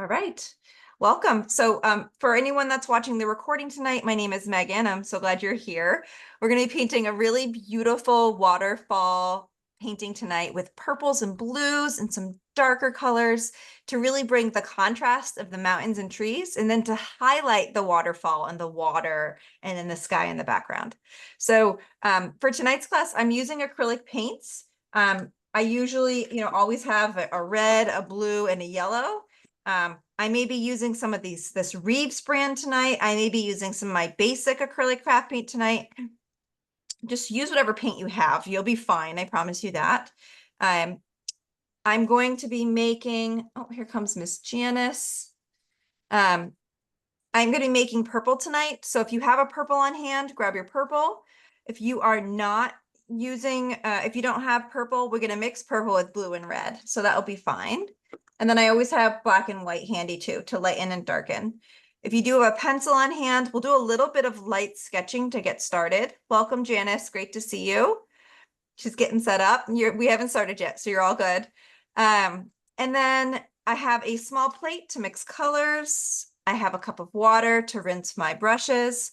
All right. Welcome. So for anyone that's watching the recording tonight, my name is Megan. I'm so glad you're here. We're going to be painting a really beautiful waterfall painting tonight with purples and blues and some darker colors to really bring the contrast of the mountains and trees, and then to highlight the waterfall and the water and then the sky in the background. So for tonight's class, I'm using acrylic paints. I usually, always have a red, a blue, and a yellow. I may be using some of this Reeves brand tonight. I may be using some of my basic acrylic craft paint tonight. Just use whatever paint you have. You'll be fine. I promise you that. I'm going to be making, oh, here comes Miss Janice. I'm going to be making purple tonight. So if you have a purple on hand, grab your purple. If you are not using, if you don't have purple, we're going to mix purple with blue and red. So that'll be fine. And then I always have black and white handy too, to lighten and darken. If you do have a pencil on hand, we'll do a little bit of light sketching to get started. Welcome, Janice. Great to see you. She's getting set up. We haven't started yet, so you're all good. And then I have a small plate to mix colors. I have a cup of water to rinse my brushes.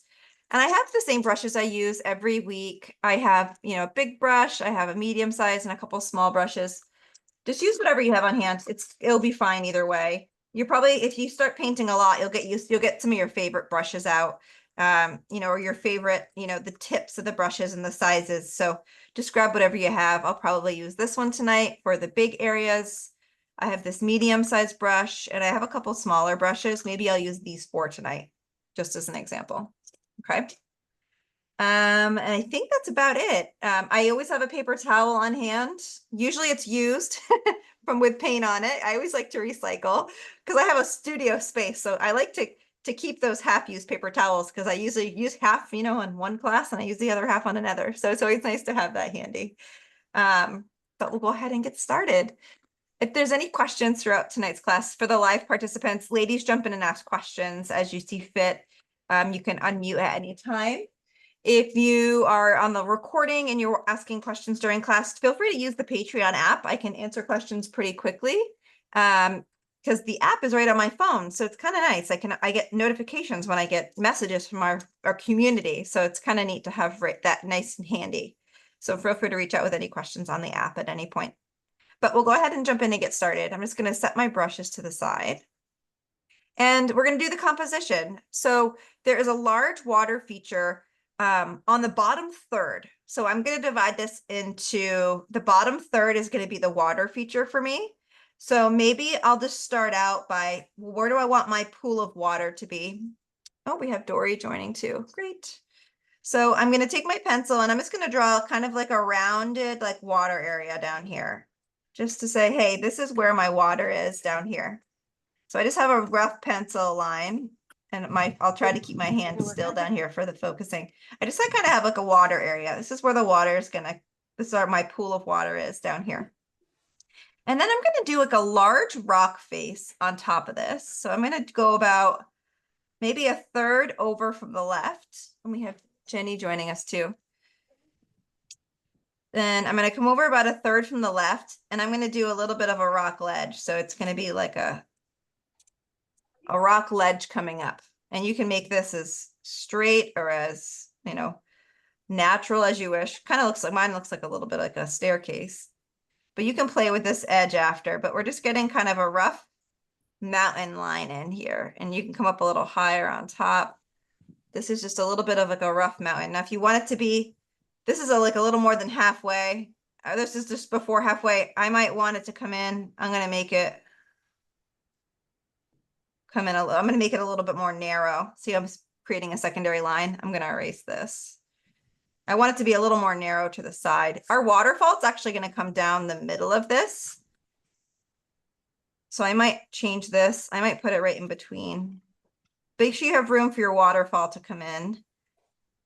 And I have the same brushes I use every week. I have, a big brush, I have a medium size and a couple small brushes. Just use whatever you have on hand. It'll be fine either way. You're probably, if you start painting a lot, you'll get some of your favorite brushes out, or your favorite, the tips of the brushes and the sizes. So just grab whatever you have. I'll probably use this one tonight for the big areas. I have this medium sized brush and I have a couple smaller brushes. Maybe I'll use these 4 tonight, just as an example. Okay. And I think that's about it. I always have a paper towel on hand. Usually it's used with paint on it. I always like to recycle because I have a studio space. So I like to keep those half-used paper towels because I usually use half, in one class and I use the other half on another. So it's always nice to have that handy. But we'll go ahead and get started. If there's any questions throughout tonight's class for the live participants, ladies, jump in and ask questions as you see fit. You can unmute at any time. If you are on the recording and you're asking questions during class, feel free to use the Patreon app. I can answer questions pretty quickly because the app is right on my phone. So it's kind of nice. I get notifications when I get messages from our community. So it's kind of neat to have that nice and handy. So feel free to reach out with any questions on the app at any point. But we'll go ahead and jump in and get started. I'm just going to set my brushes to the side. And we're going to do the composition. So there is a large water feature on the bottom third. So I'm going to divide this into the bottom third is going to be the water feature for me. So maybe I'll just start out by, where do I want my pool of water to be? Oh, we have Dory joining too. Great. So I'm going to take my pencil and I'm just going to draw kind of like a rounded like water area down here, just to say, hey, this is where my water is down here. So I just have a rough pencil line. And I'll try to keep my hand still down here for the focusing. I kind of have like a water area. This is where the water is this is where my pool of water is down here. And then I'm going to do like a large rock face on top of this. So I'm going to go about maybe a third over from the left. And we have Jenny joining us too. Then I'm going to come over about a third from the left and I'm going to do a little bit of a rock ledge. So it's going to be like a rock ledge coming up, and you can make this as straight or as natural as you wish. Kind of looks like mine looks like a little bit like a staircase, but you can play with this edge after. But we're just getting kind of a rough mountain line in here, and you can come up a little higher on top. This is just a little bit of like a rough mountain. Now if you want it to be, this is like a little more than halfway. This is just before halfway. I might want it to come in. I'm going to make it I'm going to make it a little bit more narrow. See, I'm creating a secondary line. I'm going to erase this. I want it to be a little more narrow to the side. Our waterfall is actually going to come down the middle of this. So I might change this. I might put it right in between. Make sure you have room for your waterfall to come in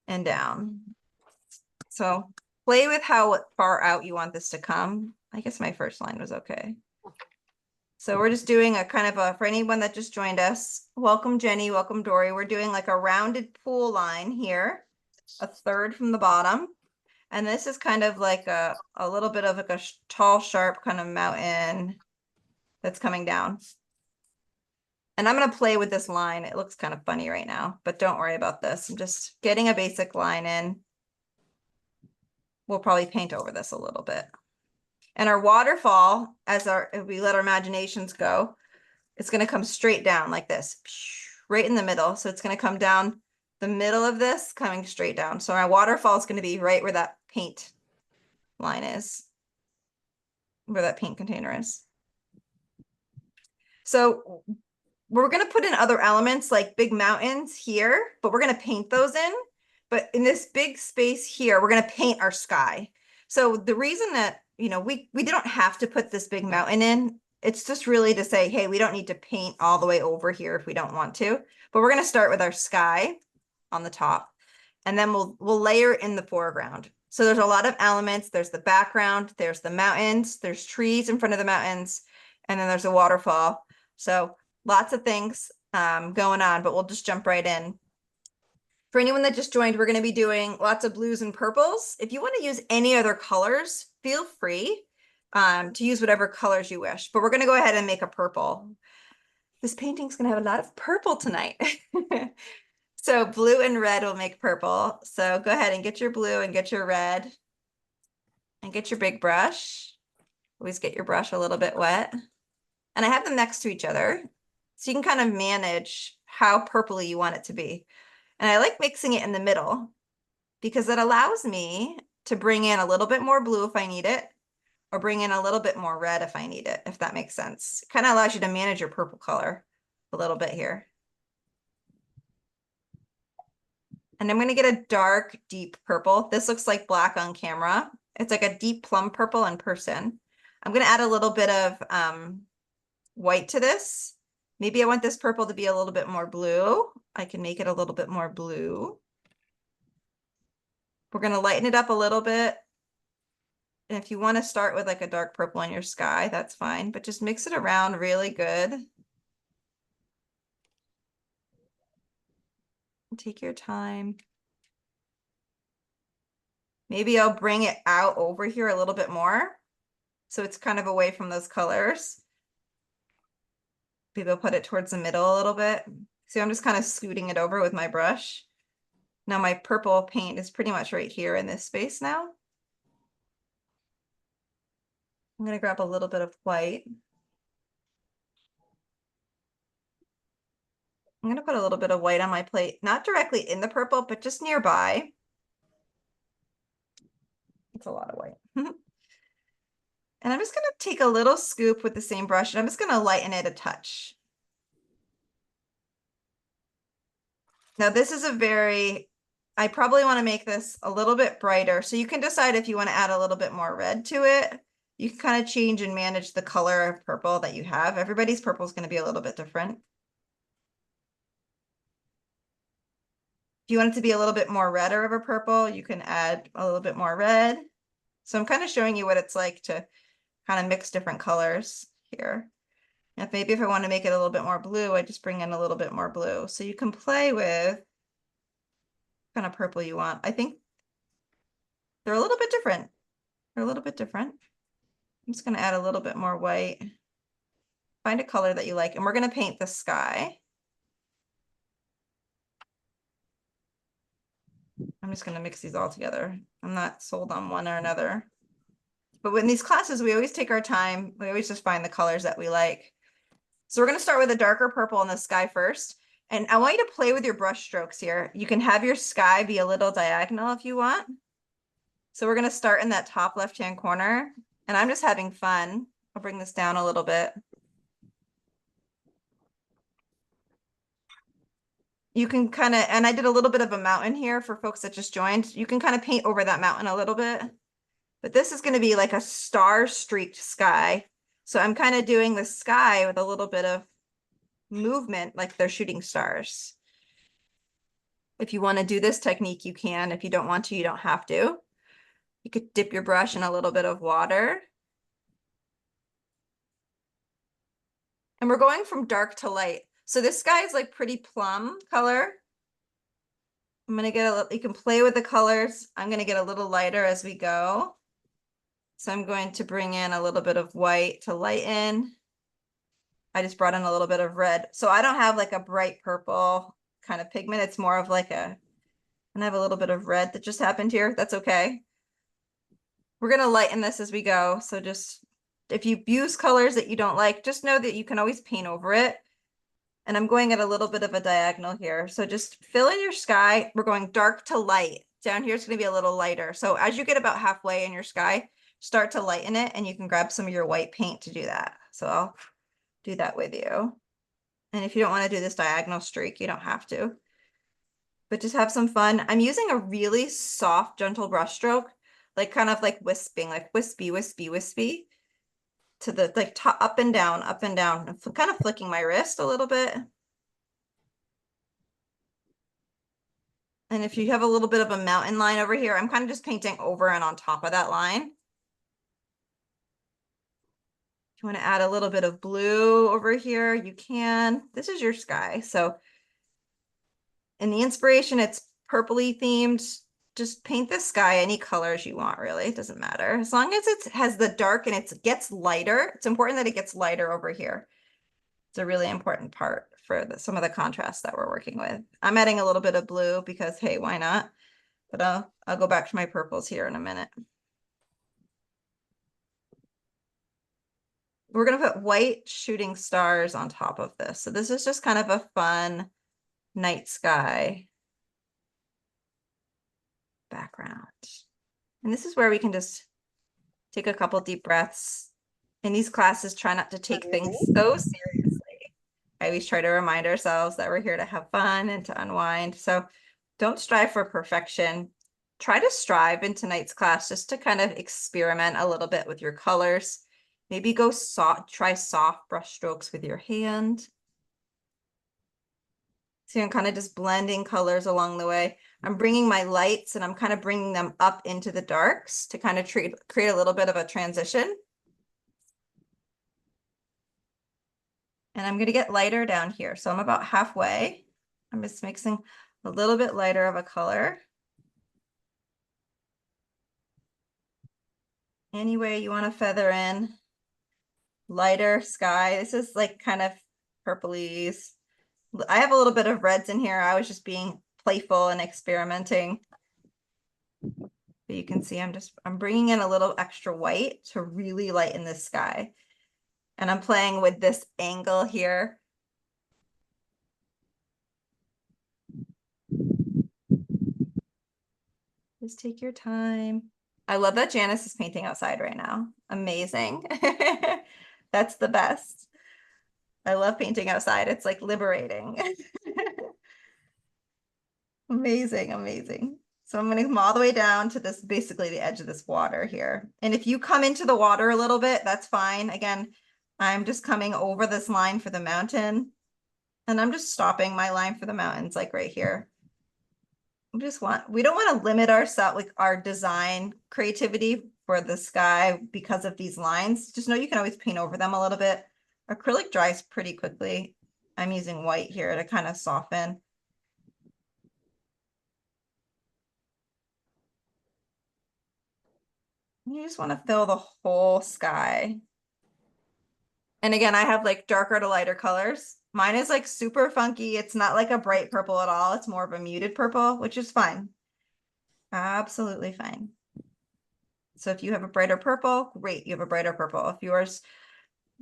and down. So play with how far out you want this to come. I guess my first line was okay. So we're just doing a kind of for anyone that just joined us, welcome Jenny, welcome Dory. We're doing like a rounded pool line here, a third from the bottom. And this is kind of like a little bit of like a tall, sharp kind of mountain that's coming down. And I'm going to play with this line. It looks kind of funny right now, but don't worry about this. I'm just getting a basic line in. We'll probably paint over this a little bit. And our waterfall, if we let our imaginations go, it's going to come straight down like this, right in the middle. So it's going to come down the middle of this, coming straight down. So our waterfall is going to be right where that paint line is, where that paint container is. So we're going to put in other elements like big mountains here, but we're going to paint those in. But in this big space here, we're going to paint our sky. So the reason that, you know, we don't have to put this big mountain in, it's just really to say, hey, we don't need to paint all the way over here if we don't want to. But we're going to start with our sky on the top, and then we'll layer in the foreground. So there's a lot of elements. There's the background, there's the mountains, there's trees in front of the mountains, and then there's a waterfall. So lots of things going on, but we'll just jump right in. For anyone that just joined, we're going to be doing lots of blues and purples. If you want to use any other colors, feel free to use whatever colors you wish, but we're going to go ahead and make a purple. This painting's going to have a lot of purple tonight. So blue and red will make purple. So go ahead and get your blue and get your red and get your big brush. Always get your brush a little bit wet. And I have them next to each other, so you can kind of manage how purpley you want it to be. And I like mixing it in the middle because it allows me to bring in a little bit more blue if I need it, or bring in a little bit more red if I need it, if that makes sense. It kind of allows you to manage your purple color a little bit here. And I'm going to get a dark, deep purple. This looks like black on camera. It's like a deep plum purple in person. I'm going to add a little bit of white to this. Maybe I want this purple to be a little bit more blue. I can make it a little bit more blue. We're going to lighten it up a little bit. And if you want to start with like a dark purple in your sky, that's fine, but just mix it around really good. Take your time. Maybe I'll bring it out over here a little bit more, so it's kind of away from those colors. Maybe I'll put it towards the middle a little bit. See, I'm just kind of scooting it over with my brush. Now my purple paint is pretty much right here in this space now. I'm going to grab a little bit of white. I'm going to put a little bit of white on my plate, not directly in the purple, but just nearby. It's a lot of white. And I'm just going to take a little scoop with the same brush, and I'm just going to lighten it a touch. Now this is I probably want to make this a little bit brighter. So you can decide if you want to add a little bit more red to it. You can kind of change and manage the color of purple that you have. Everybody's purple is going to be a little bit different. If you want it to be a little bit more redder of a purple, you can add a little bit more red. So I'm kind of showing you what it's like to kind of mix different colors here. And maybe if I want to make it a little bit more blue, I just bring in a little bit more blue. So you can play with what kind of purple you want. I think they're a little bit different. They're a little bit different. I'm just going to add a little bit more white. Find a color that you like, and we're going to paint the sky. I'm just going to mix these all together. I'm not sold on one or another. But in these classes, we always take our time. We always just find the colors that we like. So we're going to start with a darker purple in the sky first. And I want you to play with your brush strokes here. You can have your sky be a little diagonal if you want. So we're going to start in that top left-hand corner. And I'm just having fun. I'll bring this down a little bit. You can kind of, and I did a little bit of a mountain here for folks that just joined. You can kind of paint over that mountain a little bit. But this is going to be like a star-streaked sky. So I'm kind of doing the sky with a little bit of movement, like they're shooting stars. If you want to do this technique, you can. If you don't want to, you don't have to. You could dip your brush in a little bit of water. And we're going from dark to light. So this sky is like pretty plum color. I'm going to get a little, you can play with the colors. I'm going to get a little lighter as we go. So I'm going to bring in a little bit of white to lighten. I just brought in a little bit of red. So I don't have like a bright purple kind of pigment. It's more of like and I have a little bit of red that just happened here. That's okay. We're gonna lighten this as we go. So just, if you use colors that you don't like, just know that you can always paint over it. And I'm going at a little bit of a diagonal here. So just fill in your sky. We're going dark to light. Down here it's going to be a little lighter. So as you get about halfway in your sky, start to lighten it, and you can grab some of your white paint to do that. So I'll do that with you. And if you don't want to do this diagonal streak, you don't have to. But just have some fun. I'm using a really soft, gentle brush stroke, like kind of like wisping, like wispy, wispy, wispy, to the like top, up and down, kind of flicking my wrist a little bit. And if you have a little bit of a mountain line over here, I'm kind of just painting over and on top of that line. If you want to add a little bit of blue over here, you can. This is your sky. So in the inspiration, it's purpley themed. Just paint the sky any colors you want, really. It doesn't matter. As long as it has the dark and it gets lighter, it's important that it gets lighter over here. It's a really important part for some of the contrasts that we're working with. I'm adding a little bit of blue because, hey, why not? But I'll go back to my purples here in a minute. We're going to put white shooting stars on top of this. So this is just kind of a fun night sky background. And this is where we can just take a couple deep breaths. In these classes, try not to take things so seriously. I always try to remind ourselves that we're here to have fun and to unwind. So don't strive for perfection. Try to strive in tonight's class just to kind of experiment a little bit with your colors. Maybe go soft, try soft brush strokes with your hand. So I'm kind of just blending colors along the way. I'm bringing my lights and I'm kind of bringing them up into the darks to kind of create a little bit of a transition. And I'm going to get lighter down here. So I'm about halfway. I'm just mixing a little bit lighter of a color. Any way you want to feather in. Lighter sky. This is like kind of purplies. I have a little bit of reds in here. I was just being playful and experimenting. But you can see I'm bringing in a little extra white to really lighten the sky. And I'm playing with this angle here. Just take your time. I love that Janice is painting outside right now. Amazing. That's the best. I love painting outside. It's like liberating. Amazing, amazing. So I'm going to come all the way down to this, basically the edge of this water here. And if you come into the water a little bit, that's fine. Again, I'm just coming over this line for the mountain. And I'm just stopping my line for the mountains, like right here. We don't want to limit ourselves, like our design creativity for the sky because of these lines. Just know you can always paint over them a little bit. Acrylic dries pretty quickly. I'm using white here to kind of soften. You just want to fill the whole sky. And again, I have like darker to lighter colors. Mine is like super funky. It's not like a bright purple at all. It's more of a muted purple, which is fine. Absolutely fine. So if you have a brighter purple, great, you have a brighter purple. If yours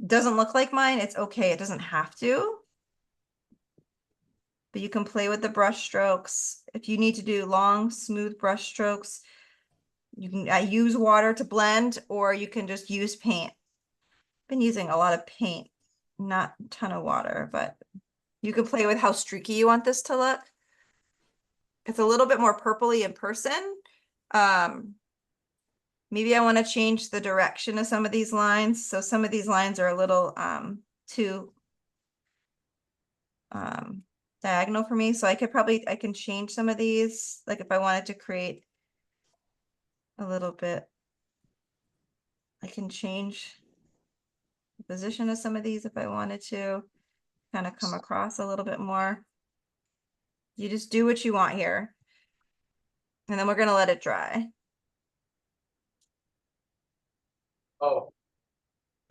doesn't look like mine, it's okay. It doesn't have to. But you can play with the brush strokes. If you need to do long, smooth brush strokes, you can use water to blend, or you can just use paint. I've been using a lot of paint, not a ton of water, but you can play with how streaky you want this to look. It's a little bit more purpley in person. Maybe I want to change the direction of some of these lines. So some of these lines are a little too diagonal for me. So I can change some of these. Like if I wanted to create a little bit, I can change the position of some of these if I wanted to kind of come across a little bit more. You just do what you want here. And then we're going to let it dry. Oh,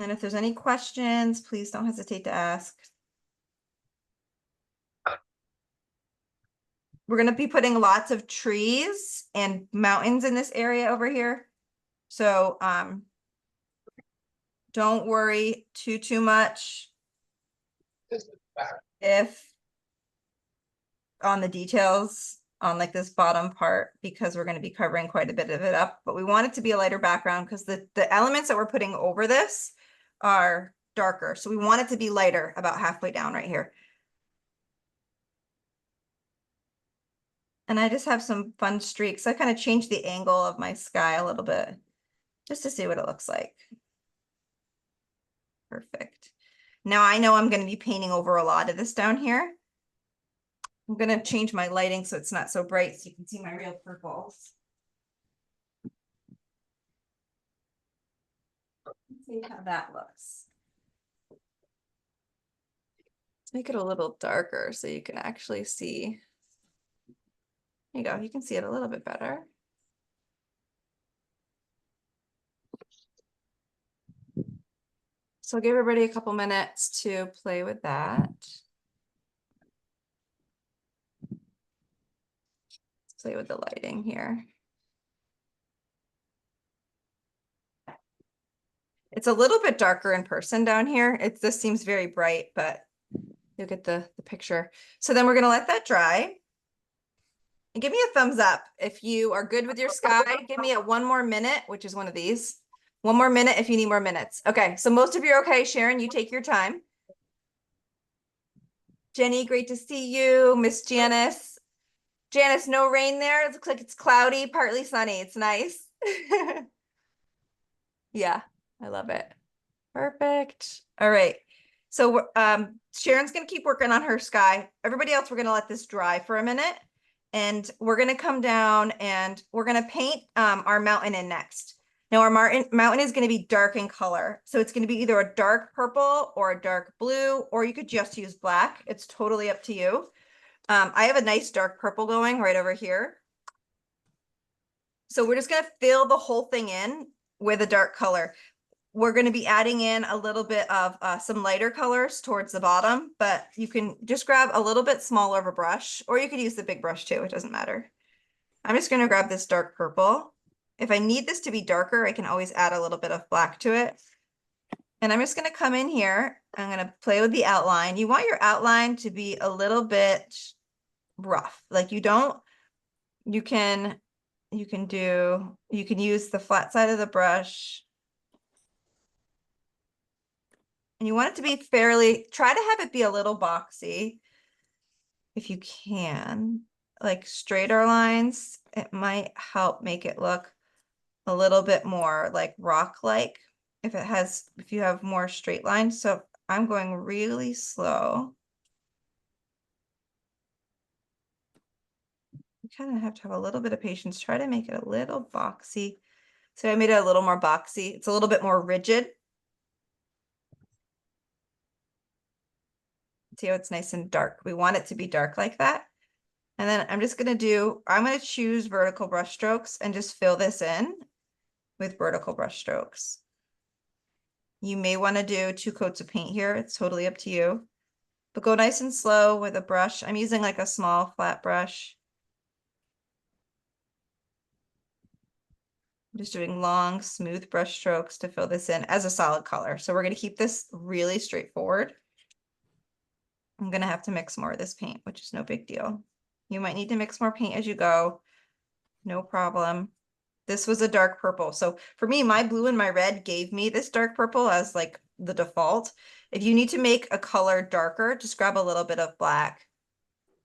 And if there's any questions, please don't hesitate to ask. We're going to be putting lots of trees and mountains in this area over here. So don't worry too much if on the details on like this bottom part, because we're going to be covering quite a bit of it up, but we want it to be a lighter background because the elements that we're putting over this are darker. So we want it to be lighter about halfway down right here. And I just have some fun streaks. I kind of changed the angle of my sky a little bit just to see what it looks like. Perfect. Now I know I'm going to be painting over a lot of this down here. I'm going to change my lighting so it's not so bright so you can see my real purples. Let's see how that looks. Let's make it a little darker so you can actually see. There you go. You can see it a little bit better. So I'll give everybody a couple minutes to play with that. Let's play with the lighting here. It's a little bit darker in person down here. This seems very bright, but you'll get the picture. So then we're going to let that dry. And give me a thumbs up if you are good with your sky. Give me a 1 more minute, which is one of these. 1 more minute if you need more minutes. Okay, so most of you are okay. Sharon, you take your time. Jenny, great to see you. Miss Janice. Janice, no rain there. It looks like it's cloudy, partly sunny. It's nice. Yeah, I love it. Perfect. All right. So Sharon's going to keep working on her sky. Everybody else, we're going to let this dry for a minute. And we're going to come down and we're going to paint our mountain in next. Now our mountain is going to be dark in color. So it's going to be either a dark purple or a dark blue, or you could just use black. It's totally up to you. I have a nice dark purple going right over here. So we're just going to fill the whole thing in with a dark color. We're going to be adding in a little bit of some lighter colors towards the bottom, but you can just grab a little bit smaller of a brush, or you could use the big brush too. It doesn't matter. I'm just going to grab this dark purple. If I need this to be darker, I can always add a little bit of black to it. And I'm just going to come in here. I'm going to play with the outline. You want your outline to be a little bit rough. Like you can use the flat side of the brush. And you want it to be try to have it be a little boxy if you can, like straighter lines. It might help make it look a little bit more like rock-like if you have more straight lines. So I'm going really slow. You kind of have to have a little bit of patience. Try to make it a little boxy. So I made it a little more boxy. It's a little bit more rigid. See how it's nice and dark. We want it to be dark like that. And then I'm going to choose vertical brush strokes and just fill this in with vertical brush strokes. You may want to do 2 coats of paint here. It's totally up to you. But go nice and slow with a brush. I'm using like a small flat brush. I'm just doing long, smooth brush strokes to fill this in as a solid color. So we're going to keep this really straightforward. I'm going to have to mix more of this paint, which is no big deal. You might need to mix more paint as you go. No problem. This was a dark purple. So for me, my blue and my red gave me this dark purple as like the default. If you need to make a color darker, just grab a little bit of black.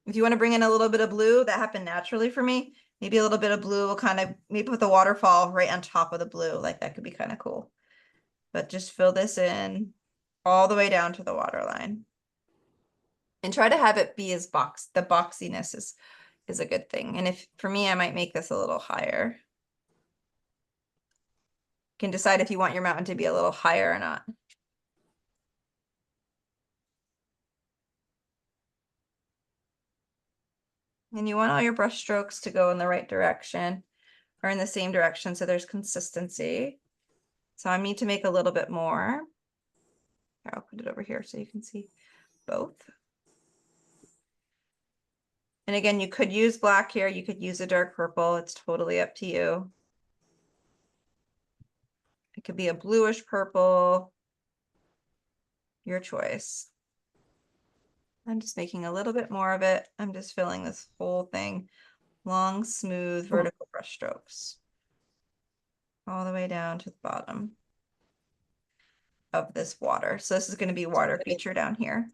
If you want to bring in a little bit of blue, that happened naturally for me. Maybe a little bit of blue will maybe put the waterfall right on top of the blue. Like that could be kind of cool. But just fill this in all the way down to the waterline. And try to have it be the boxiness is a good thing. And for me, I might make this a little higher. You can decide if you want your mountain to be a little higher or not. And you want all your brush strokes to go in the right direction or in the same direction so there's consistency. So I need to make a little bit more. Here, I'll put it over here so you can see both. And again, you could use black here. You could use a dark purple. It's totally up to you. It could be a bluish purple. Your choice. I'm just making a little bit more of it. I'm just filling this whole thing. Long, smooth, vertical brush strokes. All the way down to the bottom of this water. So this is going to be water feature down here.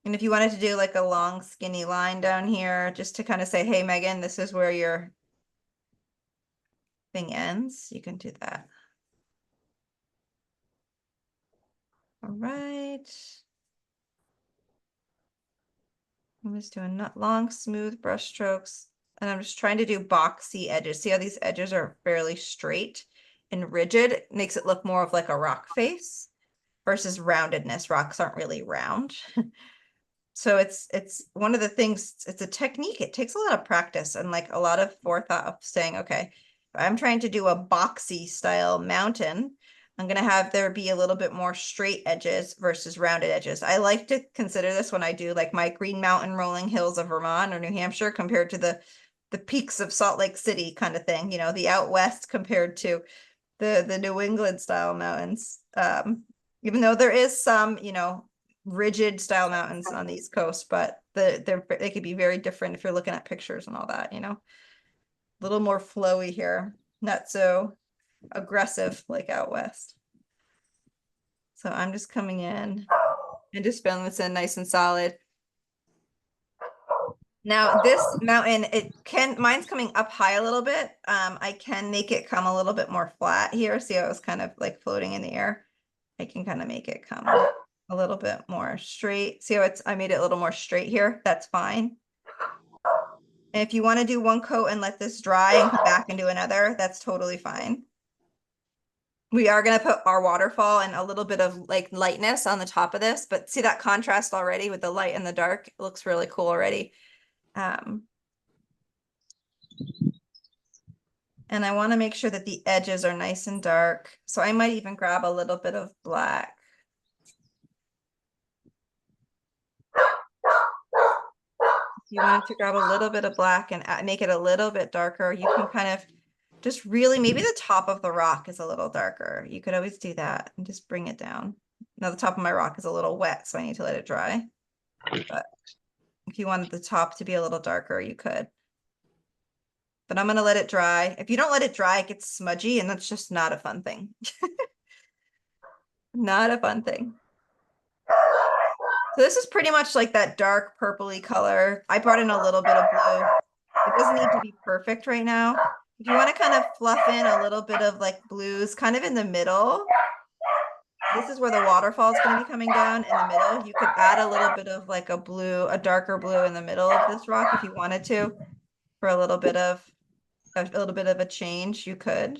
And if you wanted to do like a long skinny line down here, just to kind of say, hey, Megan, this is where your thing ends, you can do that. All right. I'm just doing long, smooth brush strokes. And I'm just trying to do boxy edges. See how these edges are fairly straight and rigid? It makes it look more of like a rock face versus roundedness. Rocks aren't really round. So it's one of the things, it's a technique. It takes a lot of practice and like a lot of forethought of saying, okay, if I'm trying to do a boxy style mountain, I'm going to have there be a little bit more straight edges versus rounded edges. I like to consider this when I do like my Green Mountain rolling hills of Vermont or New Hampshire compared to the peaks of Salt Lake City kind of thing, you know, the out west compared to the New England style mountains. Even though there is some, you know, rigid style mountains on the East Coast, but they could be very different if you're looking at pictures and all that, you know. A little more flowy here, not so aggressive like out west. So I'm just coming in and just filling this in nice and solid. Now this mountain, mine's coming up high a little bit. I can make it come a little bit more flat here. See how it was kind of like floating in the air? I can kind of make it come a little bit more straight. See how I made it a little more straight here? That's fine. And if you want to do one coat and let this dry and come back and do another, that's totally fine. We are going to put our waterfall and a little bit of like lightness on the top of this, but see that contrast already with the light and the dark? It looks really cool already. And I want to make sure that the edges are nice and dark. So I might even grab a little bit of black. If you wanted to grab a little bit of black and make it a little bit darker, you can kind of just really, maybe the top of the rock is a little darker. You could always do that and just bring it down. Now the top of my rock is a little wet, so I need to let it dry. But if you wanted the top to be a little darker, you could. But I'm going to let it dry. If you don't let it dry, it gets smudgy, and that's just not a fun thing. Not a fun thing. So this is pretty much like that dark purpley color. I brought in a little bit of blue. It doesn't need to be perfect right now. If you want to kind of fluff in a little bit of like blues kind of in the middle, this is where the waterfall is going to be coming down in the middle. You could add a little bit of like a darker blue in the middle of this rock if you wanted to, for a little bit of a change, you could.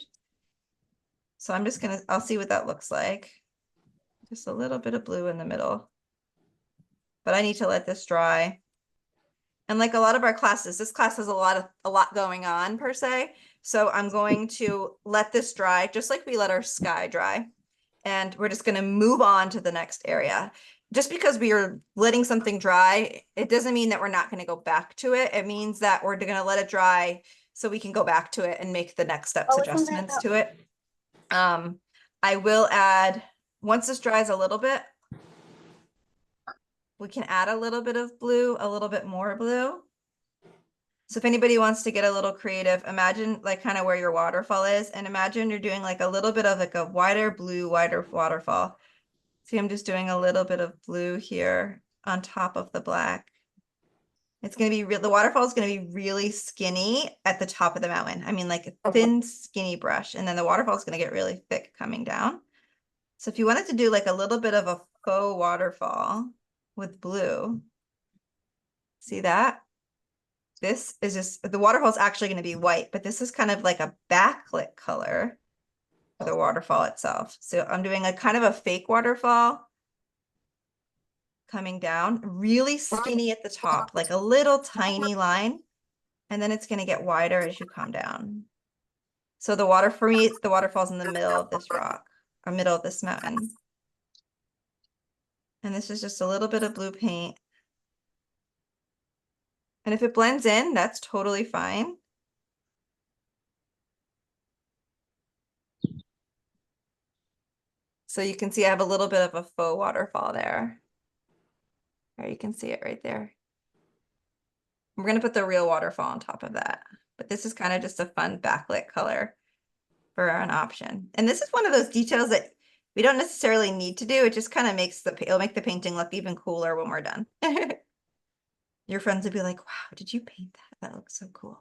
So I'm just I'll see what that looks like. Just a little bit of blue in the middle. But I need to let this dry. And like a lot of our classes, this class has a lot going on per se. So I'm going to let this dry, just like we let our sky dry. And we're just going to move on to the next area. Just because we are letting something dry, it doesn't mean that we're not going to go back to it. It means that we're going to let it dry so we can go back to it and make the next steps adjustments to it. I will add, once this dries a little bit, we can add a little bit of blue, a little bit more blue. So if anybody wants to get a little creative, imagine like kind of where your waterfall is, and imagine you're doing like a little bit of like a wider blue, wider waterfall. See, I'm just doing a little bit of blue here on top of the black. It's going to be real. The waterfall is going to be really skinny at the top of the mountain. I mean, like a thin, skinny brush. And then the waterfall is going to get really thick coming down. So if you wanted to do like a little bit of a faux waterfall with blue, see that? This is just, the waterfall is actually going to be white, but this is kind of like a backlit color for the waterfall itself. So I'm doing a kind of a fake waterfall coming down, really skinny at the top, like a little tiny line, and then it's going to get wider as you come down. So the water, for me, the waterfall's in the middle of this rock, or middle of this mountain. And this is just a little bit of blue paint. And if it blends in, that's totally fine. So you can see I have a little bit of a faux waterfall there. There, you can see it right there. We're going to put the real waterfall on top of that. But this is kind of just a fun backlit color for an option. And this is one of those details that we don't necessarily need to do. It just kind of makes it'll make the painting look even cooler when we're done. Your friends would be like, wow, did you paint that? That looks so cool.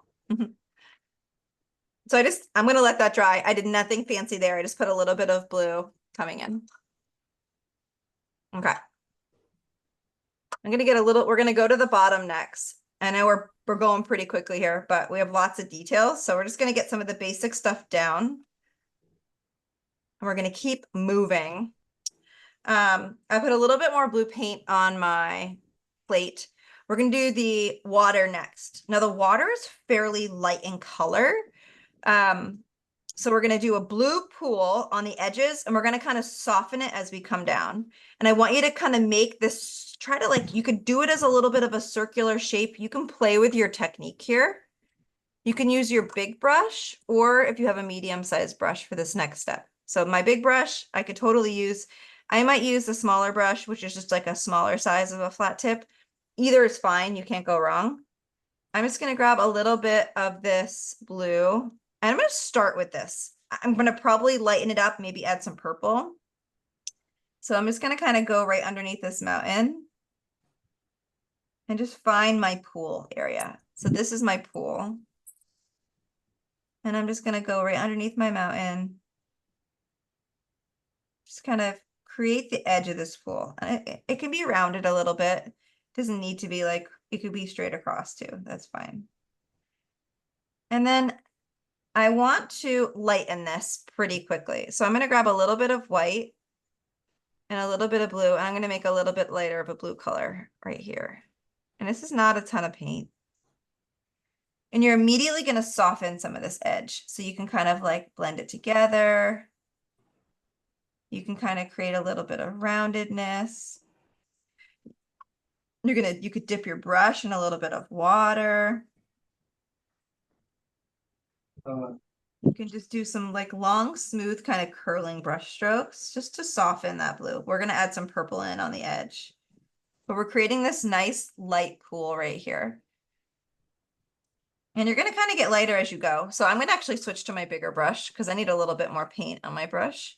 So I'm going to let that dry. I did nothing fancy there. I just put a little bit of blue coming in. Okay. I'm going to get we're going to go to the bottom next. I know we're going pretty quickly here, but we have lots of details. So we're just going to get some of the basic stuff down. And we're going to keep moving. I put a little bit more blue paint on my plate. We're going to do the water next. Now the water is fairly light in color. So we're going to do a blue pool on the edges, and we're going to kind of soften it as we come down. And I want you to kind of make this, try to you could do it as a little bit of a circular shape. You can play with your technique here. You can use your big brush, or if you have a medium-sized brush for this next step. So my big brush, I could totally use. I might use the smaller brush, which is just like a smaller size of a flat tip. Either is fine. You can't go wrong. I'm just going to grab a little bit of this blue, and I'm going to start with this. I'm going to probably lighten it up, maybe add some purple. So I'm just going to kind of go right underneath this mountain and just find my pool area. So this is my pool. And I'm just going to go right underneath my mountain. Just kind of create the edge of this pool. And it can be rounded a little bit. It doesn't need to be like, it could be straight across too. That's fine. And then I want to lighten this pretty quickly. So I'm going to grab a little bit of white and a little bit of blue, and I'm going to make a little bit lighter of a blue color right here. And this is not a ton of paint. And you're immediately going to soften some of this edge. So you can kind of blend it together. You can kind of create a little bit of roundedness. You could dip your brush in a little bit of water. You can just do some long, smooth, kind of curling brush strokes just to soften that blue. We're going to add some purple in on the edge. But we're creating this nice light pool right here. And you're going to kind of get lighter as you go. So I'm going to actually switch to my bigger brush because I need a little bit more paint on my brush.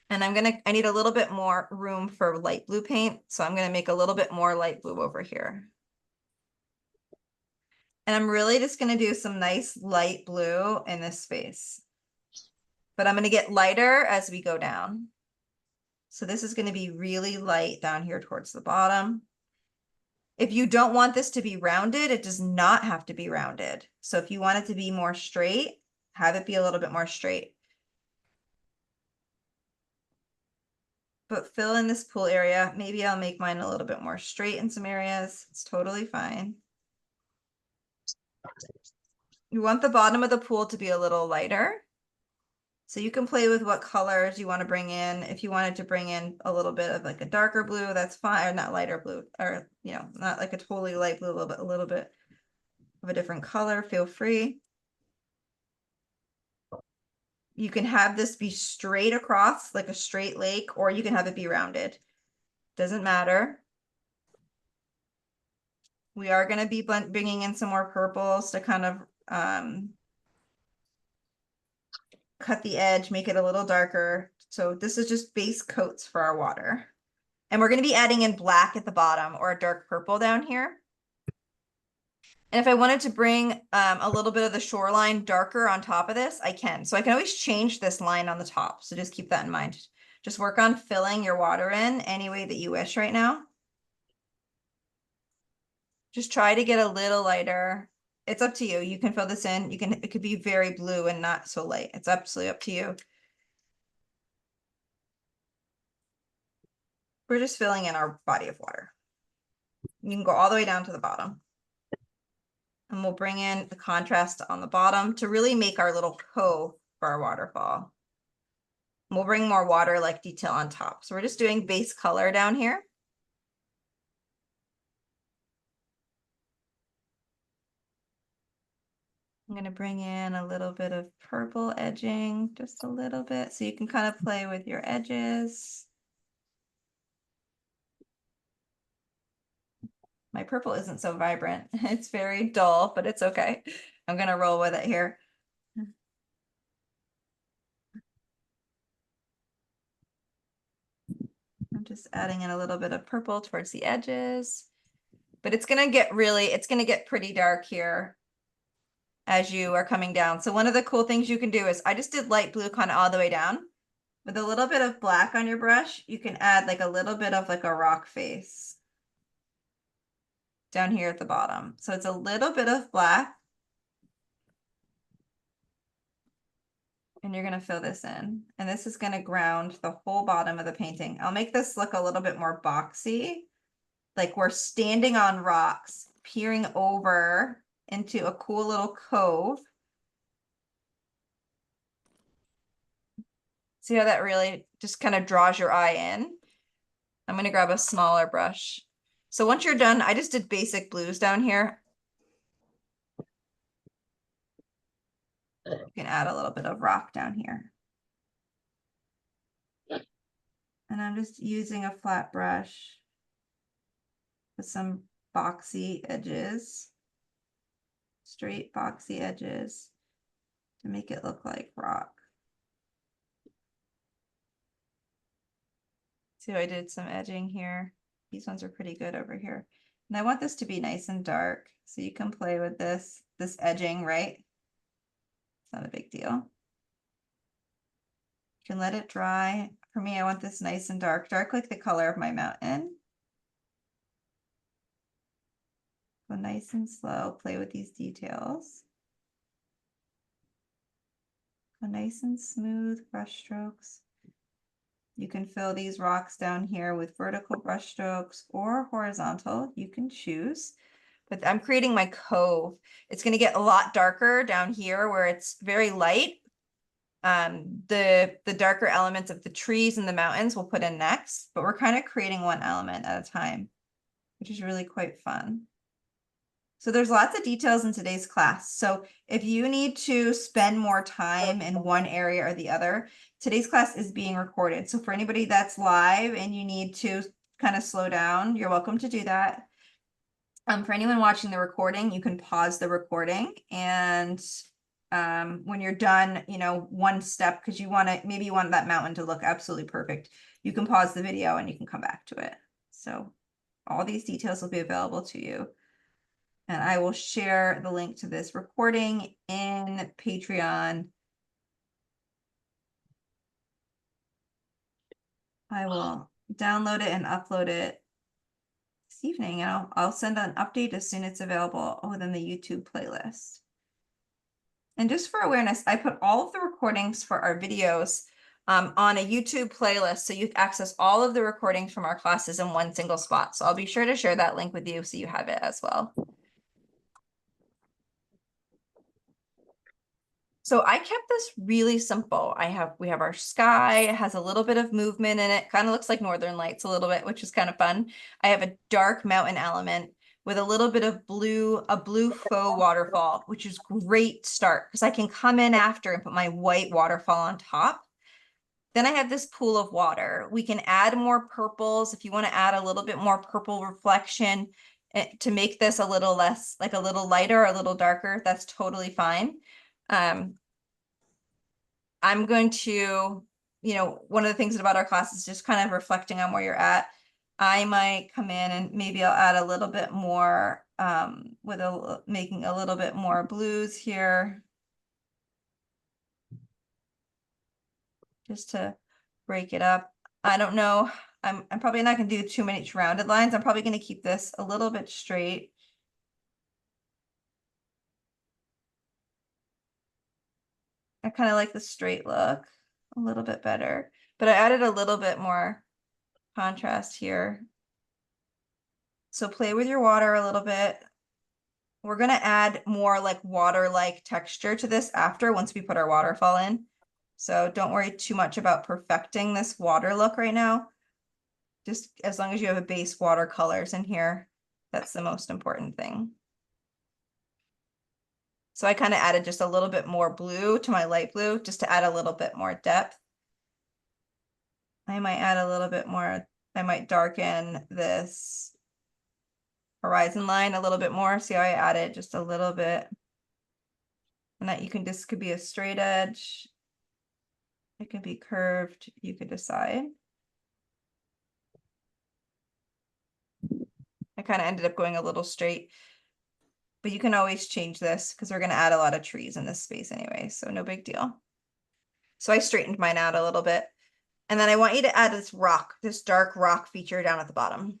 And I need a little bit more room for light blue paint. So I'm going to make a little bit more light blue over here. And I'm really just going to do some nice light blue in this space. But I'm going to get lighter as we go down. So this is going to be really light down here towards the bottom. If you don't want this to be rounded, it does not have to be rounded. So if you want it to be more straight, have it be a little bit more straight. But fill in this pool area. Maybe I'll make mine a little bit more straight in some areas. It's totally fine. You want the bottom of the pool to be a little lighter. So you can play with what colors you want to bring in. If you wanted to bring in a little bit of a darker blue, that's fine. Or not lighter blue, or not like a totally light blue, a little bit of a different color, feel free. You can have this be straight across like a straight lake, or you can have it be rounded. Doesn't matter. We are going to be bringing in some more purples to kind of cut the edge, make it a little darker. So this is just base coats for our water. And we're going to be adding in black at the bottom or a dark purple down here. And if I wanted to bring a little bit of the shoreline darker on top of this, I can. So I can always change this line on the top. So just keep that in mind. Just work on filling your water in any way that you wish right now. Just try to get a little lighter. It's up to you. You can fill this in. It could be very blue and not so light. It's absolutely up to you. We're just filling in our body of water. You can go all the way down to the bottom. And we'll bring in the contrast on the bottom to really make our little cove for our waterfall. And we'll bring more water detail on top. So we're just doing base color down here. I'm going to bring in a little bit of purple edging, just a little bit, so you can kind of play with your edges. My purple isn't so vibrant. It's very dull, but it's okay. I'm going to roll with it here. I'm just adding in a little bit of purple towards the edges, but it's going to get pretty dark here as you are coming down. So one of the cool things you can do is I just did light blue kind of all the way down. With a little bit of black on your brush, you can add like a little bit of like a rock face down here at the bottom. So it's a little bit of black. And you're going to fill this in. And this is going to ground the whole bottom of the painting. I'll make this look a little bit more boxy. Like we're standing on rocks, peering over into a cool little cove. See how that really just kind of draws your eye in? I'm going to grab a smaller brush. So once you're done, I just did basic blues down here. You can add a little bit of rock down here. And I'm just using a flat brush with some boxy edges, straight boxy edges to make it look like rock. So I did some edging here. These ones are pretty good over here. And I want this to be nice and dark. So you can play with this edging, right? It's not a big deal. You can let it dry. For me, I want this nice and dark like the color of my mountain. Go nice and slow, play with these details. Go nice and smooth brush strokes. You can fill these rocks down here with vertical brush strokes or horizontal, you can choose. But I'm creating my cove. It's going to get a lot darker down here where it's very light. The darker elements of the trees and the mountains we'll put in next, but we're kind of creating one element at a time, which is really quite fun. So there's lots of details in today's class. So if you need to spend more time in one area or the other, today's class is being recorded. So for anybody that's live and you need to kind of slow down, you're welcome to do that. For anyone watching the recording, you can pause the recording and when you're done, you know, one step, because maybe you want that mountain to look absolutely perfect. You can pause the video and you can come back to it. So all these details will be available to you. And I will share the link to this recording in Patreon. I will download it and upload it this evening. And I'll send an update as soon as it's available within the YouTube playlist. And just for awareness, I put all of the recordings for our videos on a YouTube playlist. So you access all of the recordings from our classes in one single spot. So I'll be sure to share that link with you so you have it as well. So I kept this really simple. We have our sky, it has a little bit of movement in it, kind of looks like Northern Lights a little bit, which is kind of fun. I have a dark mountain element with a little bit of blue, a blue faux waterfall, which is great start because I can come in after and put my white waterfall on top. Then I have this pool of water. We can add more purples if you want to add a little bit more purple reflection to make this a little less, like a little lighter, a little darker. That's totally fine. I'm going to, you know, one of the things about our class is just kind of reflecting on where you're at. I might come in and maybe I'll add a little bit more making a little bit more blues here. Just to break it up. I don't know. I'm probably not going to do too many rounded lines. I'm probably going to keep this a little bit straight. I kind of like the straight look a little bit better, but I added a little bit more contrast here. So play with your water a little bit. We're going to add more like water-like texture to this after once we put our waterfall in. So don't worry too much about perfecting this water look right now. Just as long as you have a base watercolors in here, that's the most important thing. So I kind of added just a little bit more blue to my light blue, just to add a little bit more depth. I might add a little bit more, I might darken this horizon line a little bit more. See how I added just a little bit? And that you can, this could be a straight edge. It can be curved, you could decide. I kind of ended up going a little straight, but you can always change this because we're going to add a lot of trees in this space anyway, so no big deal. So I straightened mine out a little bit. And then I want you to add this rock, this dark rock feature down at the bottom.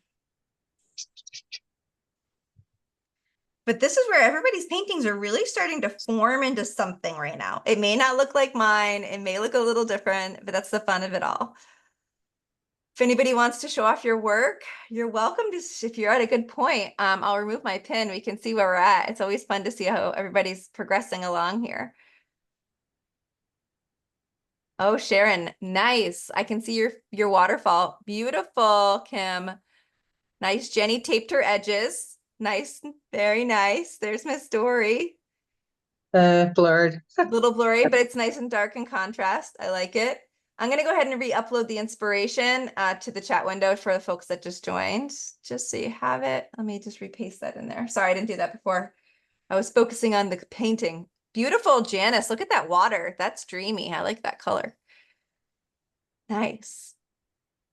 But this is where everybody's paintings are really starting to form into something right now. It may not look like mine, it may look a little different, but that's the fun of it all. If anybody wants to show off your work, you're welcome to, if you're at a good point, I'll remove my pin. We can see where we're at. It's always fun to see how everybody's progressing along here. Oh, Sharon, nice. I can see your waterfall. Beautiful, Kim. Nice. Jenny taped her edges. Nice, very nice. There's Miss Dory. Blurred. Little blurry, but it's nice and dark in contrast. I like it. I'm going to go ahead and re-upload the inspiration to the chat window for the folks that just joined, just so you have it. Let me just repaste that in there. Sorry, I didn't do that before. I was focusing on the painting. Beautiful, Janice. Look at that water. That's dreamy. I like that color. Nice.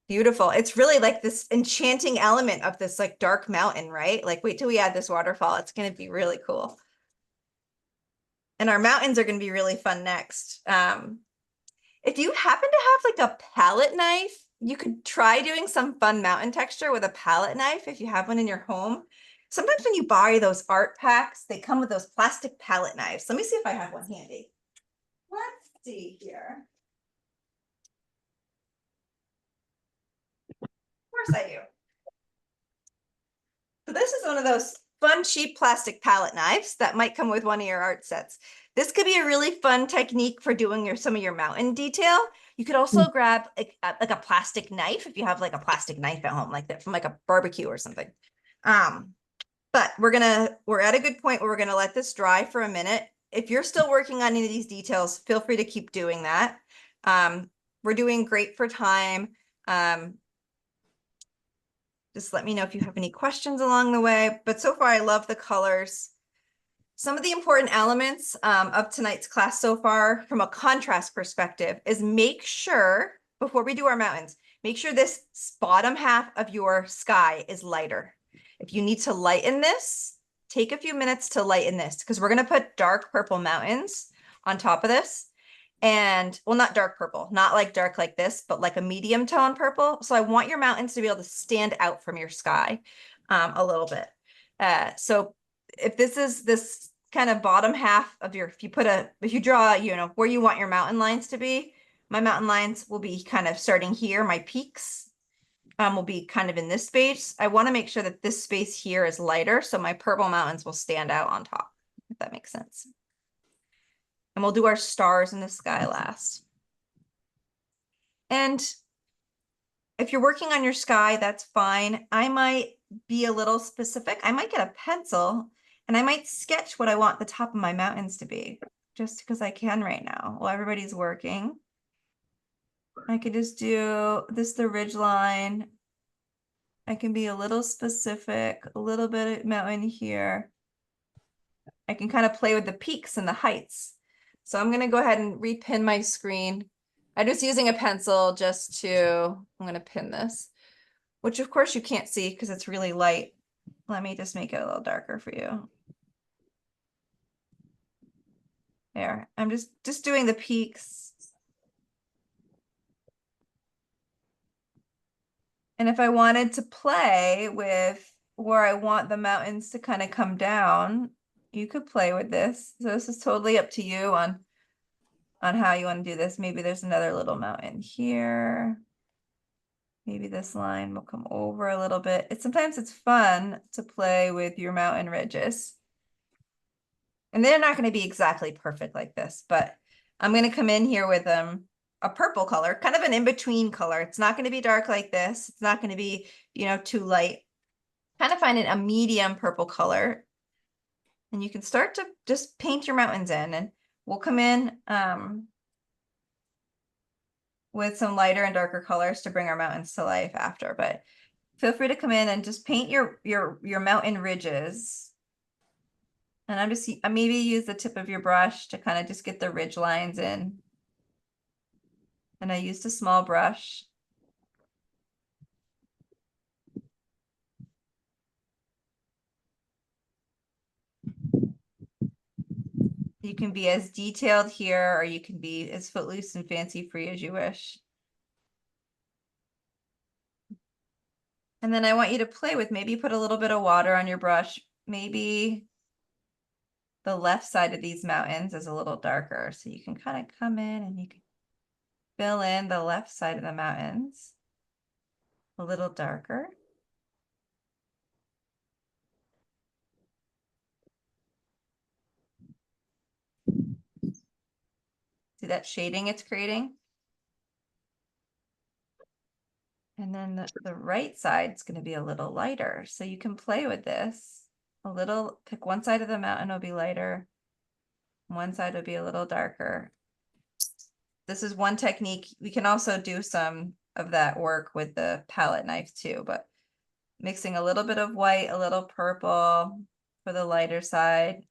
Beautiful. It's really like this enchanting element of this like dark mountain, right? Like wait till we add this waterfall. It's going to be really cool. And our mountains are going to be really fun next. If you happen to have like a palette knife, you could try doing some fun mountain texture with a palette knife if you have one in your home. Sometimes when you buy those art packs, they come with those plastic palette knives. Let me see if I have one handy. Let's see here. Of course I do. So this is one of those fun, cheap plastic palette knives that might come with one of your art sets. This could be a really fun technique for doing some of your mountain detail. You could also grab like a plastic knife if you have like a plastic knife at home, like that from like a barbecue or something. But we're at a good point where we're gonna let this dry for a minute. If you're still working on any of these details, feel free to keep doing that. We're doing great for time. Just let me know if you have any questions along the way. But so far, I love the colors. Some of the important elements of tonight's class so far from a contrast perspective is make sure, before we do our mountains, make sure this bottom half of your sky is lighter. If you need to lighten this, take a few minutes to lighten this because we're going to put dark purple mountains on top of this. And well, not dark purple, not like dark like this, but like a medium tone purple. So I want your mountains to be able to stand out from your sky a little bit. So if this is this kind of bottom half of your, if you draw, you know, where you want your mountain lines to be, my mountain lines will be kind of starting here. My peaks will be kind of in this space. I want to make sure that this space here is lighter. So my purple mountains will stand out on top, if that makes sense. And we'll do our stars in the sky last. And if you're working on your sky, that's fine. I might be a little specific. I might get a pencil and I might sketch what I want the top of my mountains to be, just because I can right now while everybody's working. I could just do this, the ridge line. I can be a little specific, a little bit of mountain here. I can kind of play with the peaks and the heights. So I'm going to go ahead and repin my screen. I'm just using a pencil just to, I'm going to pin this, which of course you can't see because it's really light. Let me just make it a little darker for you. There, I'm just doing the peaks. And if I wanted to play with where I want the mountains to kind of come down, you could play with this. So this is totally up to you on how you want to do this. Maybe there's another little mountain here. Maybe this line will come over a little bit. Sometimes it's fun to play with your mountain ridges. And they're not going to be exactly perfect like this, but I'm going to come in here with a purple color, kind of an in-between color. It's not going to be dark like this. It's not going to be, you know, too light. Kind of finding a medium purple color. And you can start to just paint your mountains in, and we'll come in with some lighter and darker colors to bring our mountains to life after, but feel free to come in and just paint your mountain ridges. And I maybe use the tip of your brush to kind of just get the ridge lines in. And I used a small brush. You can be as detailed here, or you can be as footloose and fancy free as you wish. And then I want you to play with, maybe put a little bit of water on your brush. Maybe the left side of these mountains is a little darker. So you can kind of come in and you can fill in the left side of the mountains a little darker. See that shading it's creating? And then the right side is going to be a little lighter. So you can play with this a little, pick one side of the mountain will be lighter. One side will be a little darker. This is one technique. We can also do some of that work with the palette knife too, but mixing a little bit of white, a little purple for the lighter side.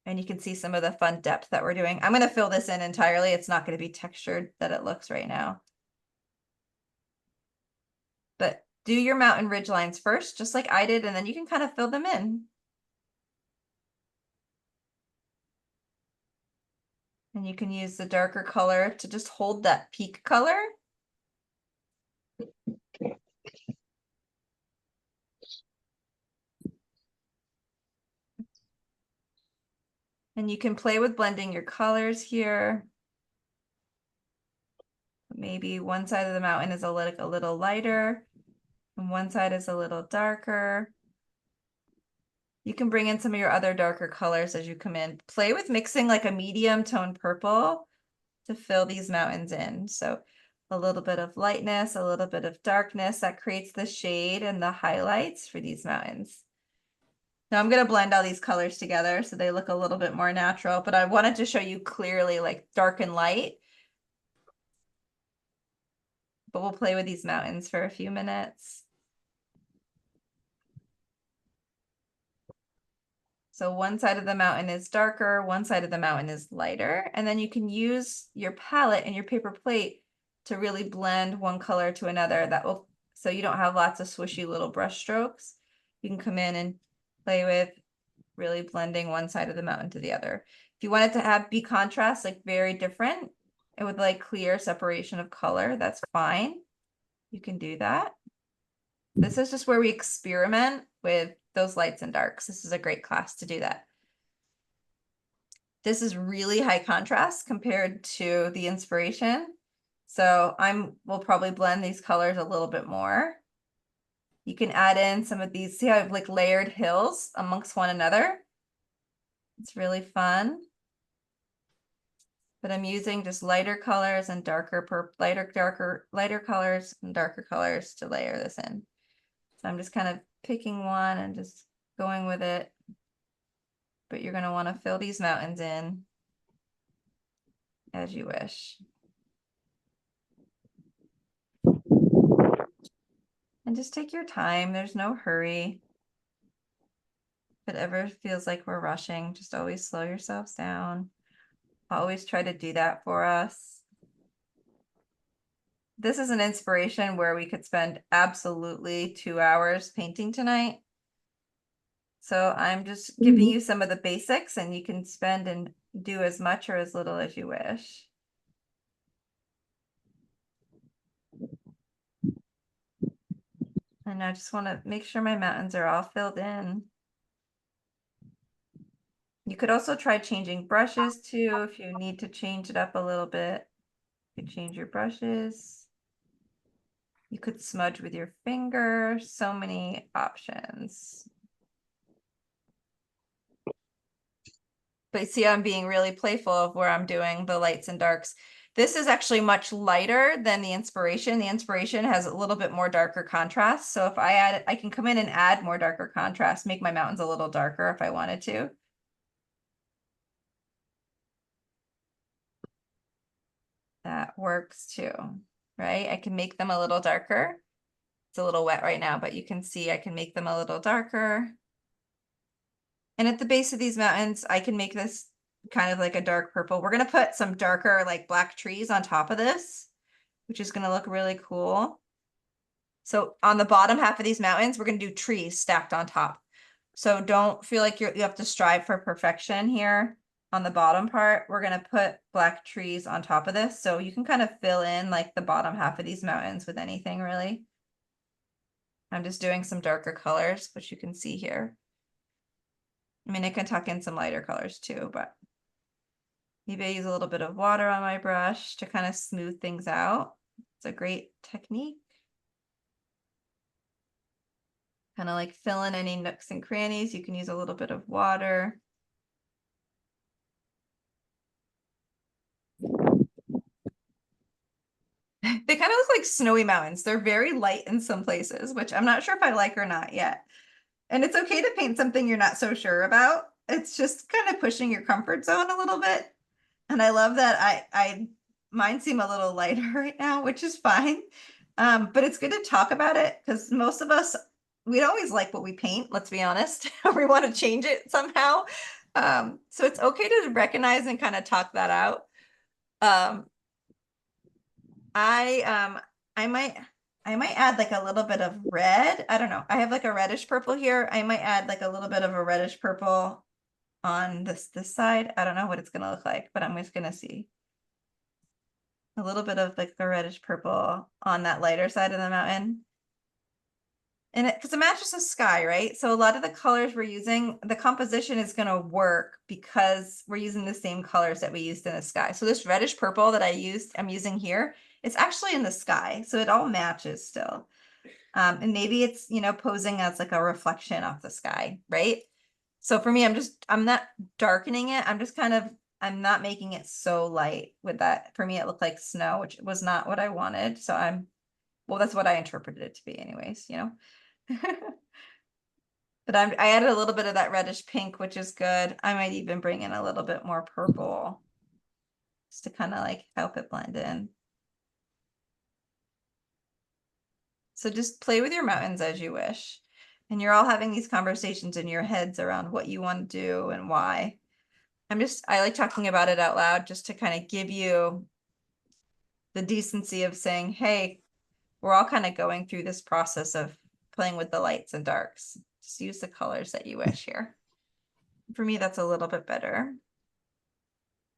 And you can see some of the fun depth that we're doing. I'm going to fill this in entirely. It's not going to be textured that it looks right now. But do your mountain ridge lines first, just like I did, and then you can kind of fill them in. And you can use the darker color to just hold that peak color. And you can play with blending your colors here. Maybe one side of the mountain is a little lighter, and one side is a little darker. You can bring in some of your other darker colors as you come in. Play with mixing like a medium tone purple to fill these mountains in. So a little bit of lightness, a little bit of darkness that creates the shade and the highlights for these mountains. Now I'm going to blend all these colors together so they look a little bit more natural, but I wanted to show you clearly like dark and light. But we'll play with these mountains for a few minutes. So one side of the mountain is darker, one side of the mountain is lighter, and then you can use your palette and your paper plate to really blend one color to another. That will, so you don't have lots of swishy little brush strokes. You can come in and play with really blending one side of the mountain to the other. If you want it to be contrast, like very different, and with like clear separation of color, that's fine. You can do that. This is just where we experiment with those lights and darks. This is a great class to do that. This is really high contrast compared to the inspiration. So we'll probably blend these colors a little bit more. You can add in some of these, see how I've like layered hills amongst one another? It's really fun. But I'm using just lighter colors and lighter colors and darker colors to layer this in. So I'm just kind of picking one and just going with it. But you're going to want to fill these mountains in as you wish. And just take your time. There's no hurry. If it ever feels like we're rushing, just always slow yourselves down. Always try to do that for us. This is an inspiration where we could spend absolutely 2 hours painting tonight. So I'm just giving you some of the basics, and you can spend and do as much or as little as you wish. And I just want to make sure my mountains are all filled in. You could also try changing brushes too if you need to change it up a little bit. You could change your brushes. You could smudge with your finger. So many options. But see, I'm being really playful of where I'm doing the lights and darks. This is actually much lighter than the inspiration. The inspiration has a little bit more darker contrast. So if I can come in and add more darker contrast, make my mountains a little darker if I wanted to. That works too, right? I can make them a little darker. It's a little wet right now, but you can see I can make them a little darker. And at the base of these mountains, I can make this kind of like a dark purple. We're gonna put some darker like black trees on top of this, which is gonna look really cool. So on the bottom half of these mountains, we're gonna do trees stacked on top. So don't feel like you have to strive for perfection here. On the bottom part, we're gonna put black trees on top of this. So you can kind of fill in like the bottom half of these mountains with anything really. I'm just doing some darker colors, which you can see here. I mean, I can tuck in some lighter colors too, but maybe I use a little bit of water on my brush to kind of smooth things out. It's a great technique. Kind of like fill in any nooks and crannies. You can use a little bit of water. They kind of look like snowy mountains. They're very light in some places, which I'm not sure if I like or not yet. And it's okay to paint something you're not so sure about. It's just kind of pushing your comfort zone a little bit. And I love that mine seem a little lighter right now, which is fine. But it's good to talk about it because most of us, we don't always like what we paint, let's be honest. We want to change it somehow. So it's okay to recognize and kind of talk that out. I might add like a little bit of red. I don't know. I have like a reddish purple here. I might add like a little bit of a reddish purple on this side. I don't know what it's gonna look like, but I'm just gonna see. A little bit of like a reddish purple on that lighter side of the mountain. And because it matches the sky, right? So a lot of the colors we're using, the composition is going to work because we're using the same colors that we used in the sky. So this reddish purple that I'm using here, it's actually in the sky. So it all matches still. And maybe it's, posing as like a reflection of the sky, right? So for me, I'm not darkening it. I'm not making it so light with that. For me, it looked like snow, which was not what I wanted. So well, that's what I interpreted it to be anyways, But I added a little bit of that reddish pink, which is good. I might even bring in a little bit more purple just to kind of like help it blend in. So just play with your mountains as you wish. And you're all having these conversations in your heads around what you want to do and why. I like talking about it out loud just to kind of give you the decency of saying, hey, we're all kind of going through this process of playing with the lights and darks. Just use the colors that you wish here. For me, that's a little bit better.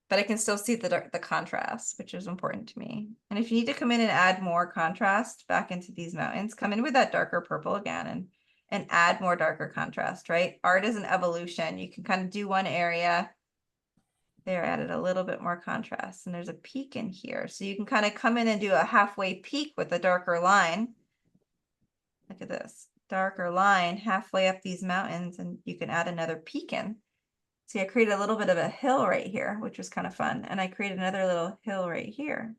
But I can still see the contrast, which is important to me. And if you need to come in and add more contrast back into these mountains, come in with that darker purple again and add more darker contrast, right? Art is an evolution. You can kind of do one area. There, added a little bit more contrast, and there's a peak in here. So you can kind of come in and do a halfway peak with a darker line. Look at this, darker line halfway up these mountains, and you can add another peak in. See, I created a little bit of a hill right here, which was kind of fun. And I created another little hill right here.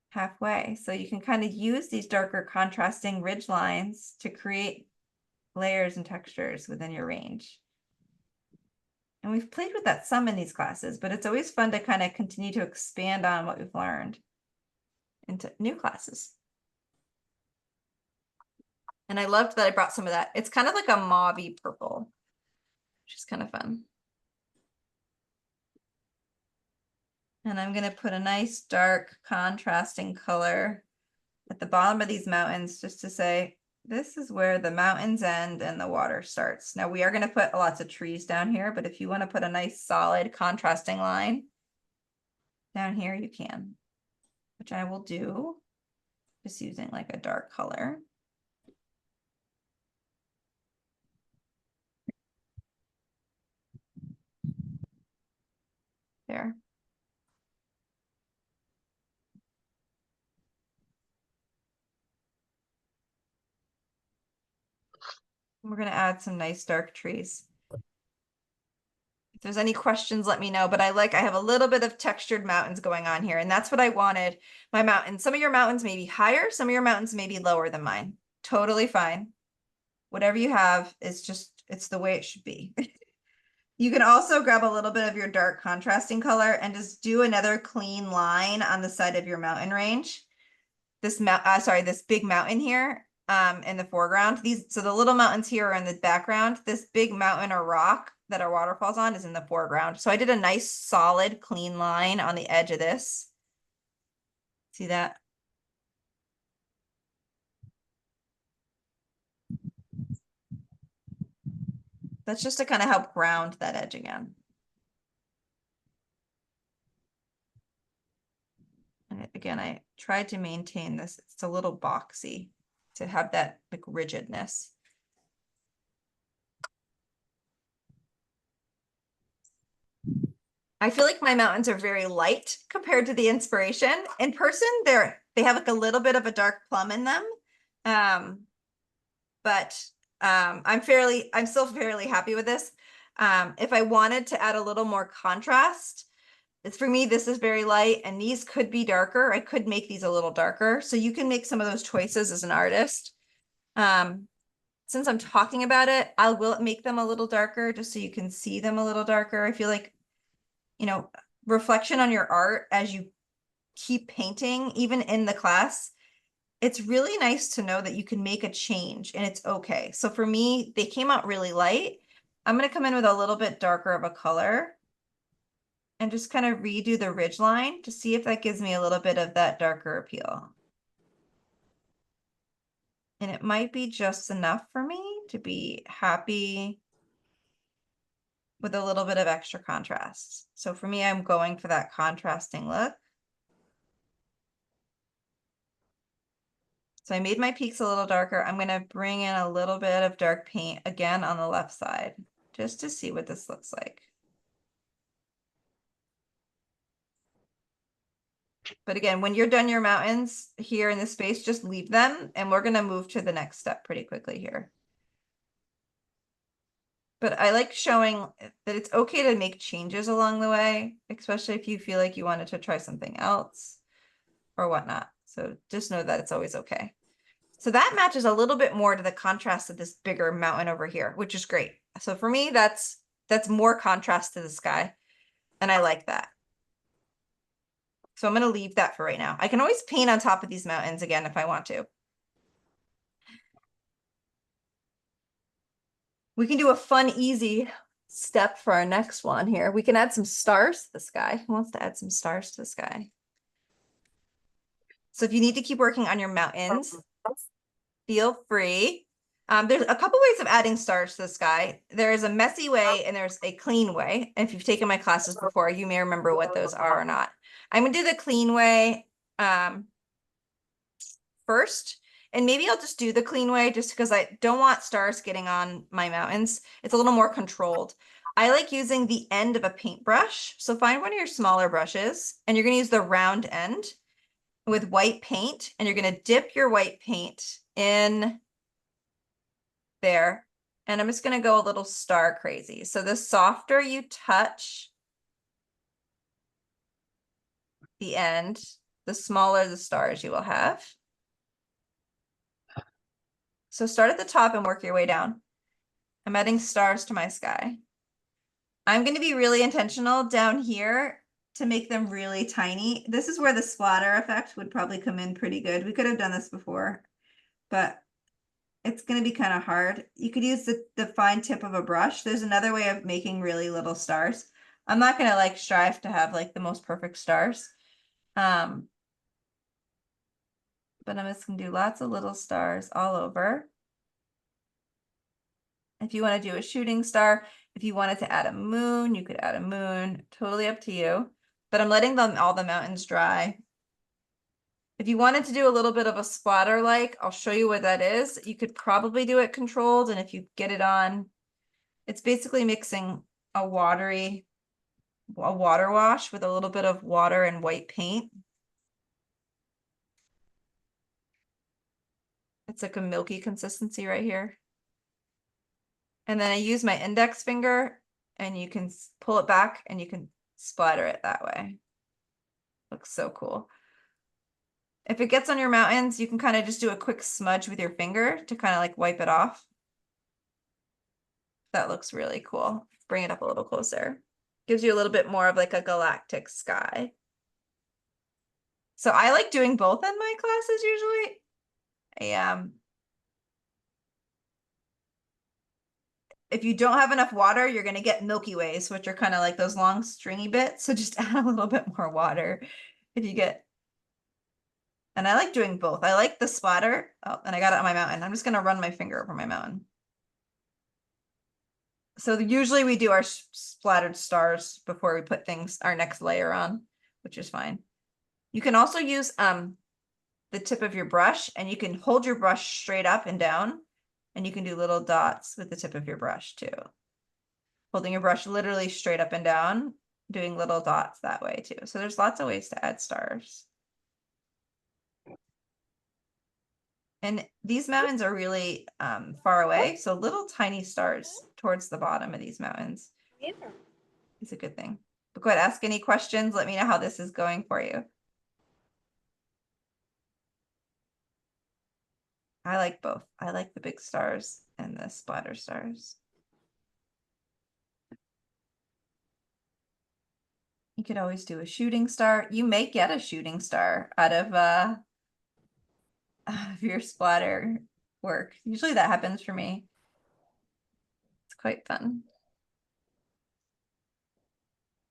Halfway. So you can kind of use these darker contrasting ridge lines to create layers and textures within your range. And we've played with that some in these classes, but it's always fun to kind of continue to expand on what we've learned into new classes. And I loved that I brought some of that. It's kind of like a mauvey purple, which is kind of fun. And I'm going to put a nice dark contrasting color at the bottom of these mountains just to say, this is where the mountains end and the water starts. Now we are going to put lots of trees down here, but if you want to put a nice solid contrasting line down here, you can, which I will do just using like a dark color. There. We're going to add some nice dark trees. If there's any questions, let me know. But I have a little bit of textured mountains going on here. And that's what I wanted. My mountains, some of your mountains may be higher. Some of your mountains may be lower than mine. Totally fine. Whatever you have is just, it's the way it should be. You can also grab a little bit of your dark contrasting color and just do another clean line on the side of your mountain range. This big mountain here, in the foreground. So the little mountains here are in the background. This big mountain or rock that our waterfall's on is in the foreground. So I did a nice solid clean line on the edge of this. See that? That's just to kind of help ground that edge again. And again, I tried to maintain this. It's a little boxy to have that like rigidness. I feel like my mountains are very light compared to the inspiration. In person, they have like a little bit of a dark plum in them. But I'm still fairly happy with this. If I wanted to add a little more contrast, for me, this is very light and these could be darker. I could make these a little darker. So you can make some of those choices as an artist. Since I'm talking about it, I will make them a little darker just so you can see them a little darker. I feel like, reflection on your art as you keep painting, even in the class, it's really nice to know that you can make a change and it's okay. So for me, they came out really light. I'm going to come in with a little bit darker of a color and just kind of redo the ridge line to see if that gives me a little bit of that darker appeal. And it might be just enough for me to be happy with a little bit of extra contrast. So for me, I'm going for that contrasting look. So I made my peaks a little darker. I'm going to bring in a little bit of dark paint again on the left side, just to see what this looks like. But again, when you're done your mountains here in this space, just leave them. And we're going to move to the next step pretty quickly here. But I like showing that it's okay to make changes along the way, especially if you feel like you wanted to try something else or whatnot. So just know that it's always okay. So that matches a little bit more to the contrast of this bigger mountain over here, which is great. So for me, that's more contrast to the sky. And I like that. So I'm going to leave that for right now. I can always paint on top of these mountains again if I want to. We can do a fun, easy step for our next one here. We can add some stars to the sky. Who wants to add some stars to the sky? So if you need to keep working on your mountains, feel free. There's a couple ways of adding stars to the sky. There is a messy way and there's a clean way. And if you've taken my classes before, you may remember what those are or not. I'm gonna do the clean way first. And maybe I'll just do the clean way just because I don't want stars getting on my mountains. It's a little more controlled. I like using the end of a paintbrush. So find one of your smaller brushes and you're gonna use the round end with white paint and you're gonna dip your white paint in there. And I'm just gonna go a little star crazy. So the softer you touch the end, the smaller the stars you will have. So start at the top and work your way down. I'm adding stars to my sky. I'm going to be really intentional down here to make them really tiny. This is where the splatter effect would probably come in pretty good. We could have done this before, but it's going to be kind of hard. You could use the fine tip of a brush. There's another way of making really little stars. I'm not going to like strive to have like the most perfect stars. But I'm just going to do lots of little stars all over. If you want to do a shooting star, if you wanted to add a moon, you could add a moon, totally up to you. But I'm letting all the mountains dry. If you wanted to do a little bit of a splatter like, I'll show you what that is. You could probably do it controlled, and if you get it on, it's basically mixing a water wash with a little bit of water and white paint. It's like a milky consistency right here. And then I use my index finger and you can pull it back and you can splatter it that way. Looks so cool. If it gets on your mountains, you can kind of just do a quick smudge with your finger to kind of like wipe it off. That looks really cool. Bring it up a little closer. Gives you a little bit more of like a galactic sky. So I like doing both in my classes usually. If you don't have enough water, you're going to get Milky Ways, which are kind of like those long stringy bits. So just add a little bit more water if you get. And I like doing both. I like the splatter. Oh, and I got it on my mountain. I'm just going to run my finger over my mountain. So usually we do our splattered stars before we put our next layer on, which is fine. You can also use the tip of your brush, and you can hold your brush straight up and down, and you can do little dots with the tip of your brush too. Holding your brush literally straight up and down, doing little dots that way too. So there's lots of ways to add stars. And these mountains are really far away, so little tiny stars towards the bottom of these mountains is a good thing. But go ahead, ask any questions. Let me know how this is going for you. I like both. I like the big stars and the splatter stars. You could always do a shooting star. You may get a shooting star out of your splatter work. Usually that happens for me. It's quite fun.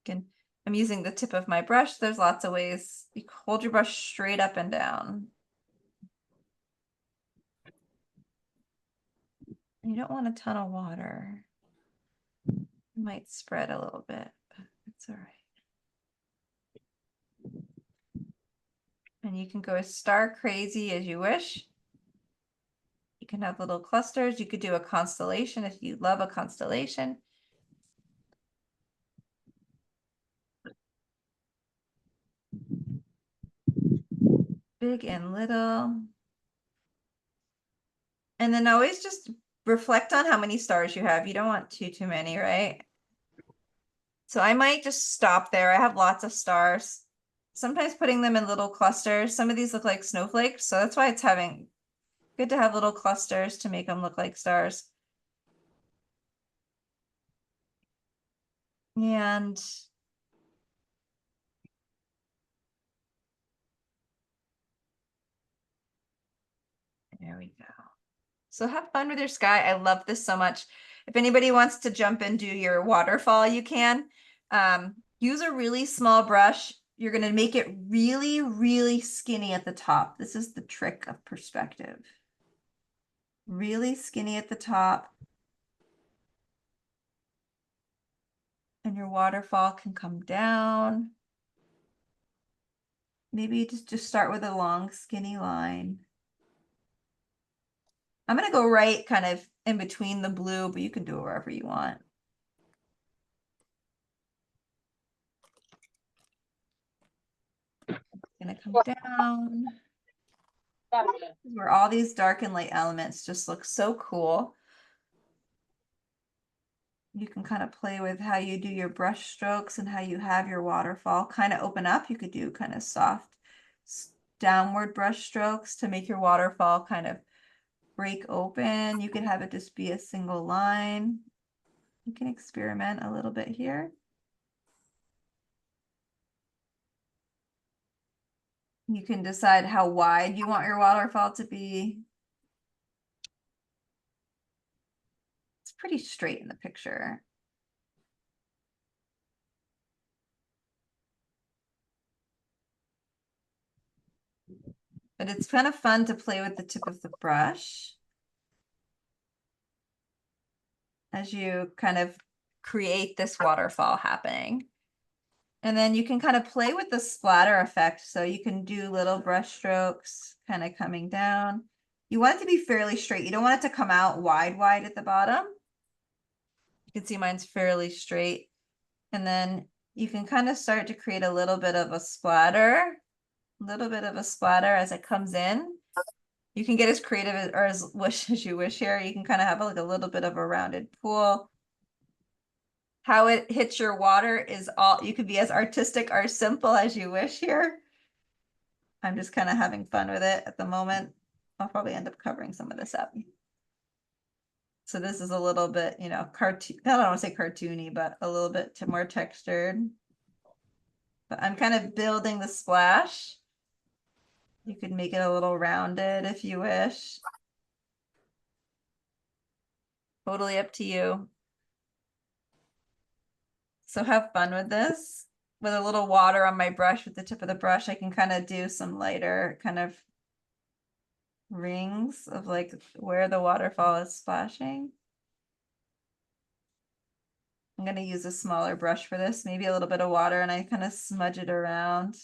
Again, I'm using the tip of my brush. There's lots of ways. You hold your brush straight up and down. You don't want a ton of water. It might spread a little bit, but it's all right. And you can go as star crazy as you wish. You can have little clusters. You could do a constellation if you love a constellation. Big and little. And then always just reflect on how many stars you have. You don't want too many, right? So I might just stop there. I have lots of stars. Sometimes putting them in little clusters. Some of these look like snowflakes, so that's why it's good to have little clusters to make them look like stars. And there we go. So have fun with your sky. I love this so much. If anybody wants to jump and do your waterfall, you can. Use a really small brush. You're going to make it really, really skinny at the top. This is the trick of perspective. Really skinny at the top. And your waterfall can come down. Maybe you just start with a long, skinny line. I'm going to go right kind of in between the blue, but you can do it wherever you want. It's going to come down. Where all these dark and light elements just look so cool. You can kind of play with how you do your brush strokes and how you have your waterfall kind of open up. You could do kind of soft downward brush strokes to make your waterfall kind of break open. You could have it just be a single line. You can experiment a little bit here. You can decide how wide you want your waterfall to be. It's pretty straight in the picture. But it's kind of fun to play with the tip of the brush as you kind of create this waterfall happening. And then you can kind of play with the splatter effect. So you can do little brush strokes kind of coming down. You want it to be fairly straight. You don't want it to come out wide at the bottom. You can see mine's fairly straight. And then you can kind of start to create a little bit of a splatter as it comes in. You can get as creative or as as you wish here. You can kind of have like a little bit of a rounded pool. How it hits your water is you can be as artistic or simple as you wish here. I'm just kind of having fun with it at the moment. I'll probably end up covering some of this up. So this is a little bit, cartoon, I don't want to say cartoony, but a little bit more textured. But I'm kind of building the splash. You could make it a little rounded if you wish. Totally up to you. So have fun with this. With a little water on my brush, with the tip of the brush, I can kind of do some lighter kind of rings of like where the waterfall is splashing. I'm going to use a smaller brush for this, maybe a little bit of water, and I kind of smudge it around.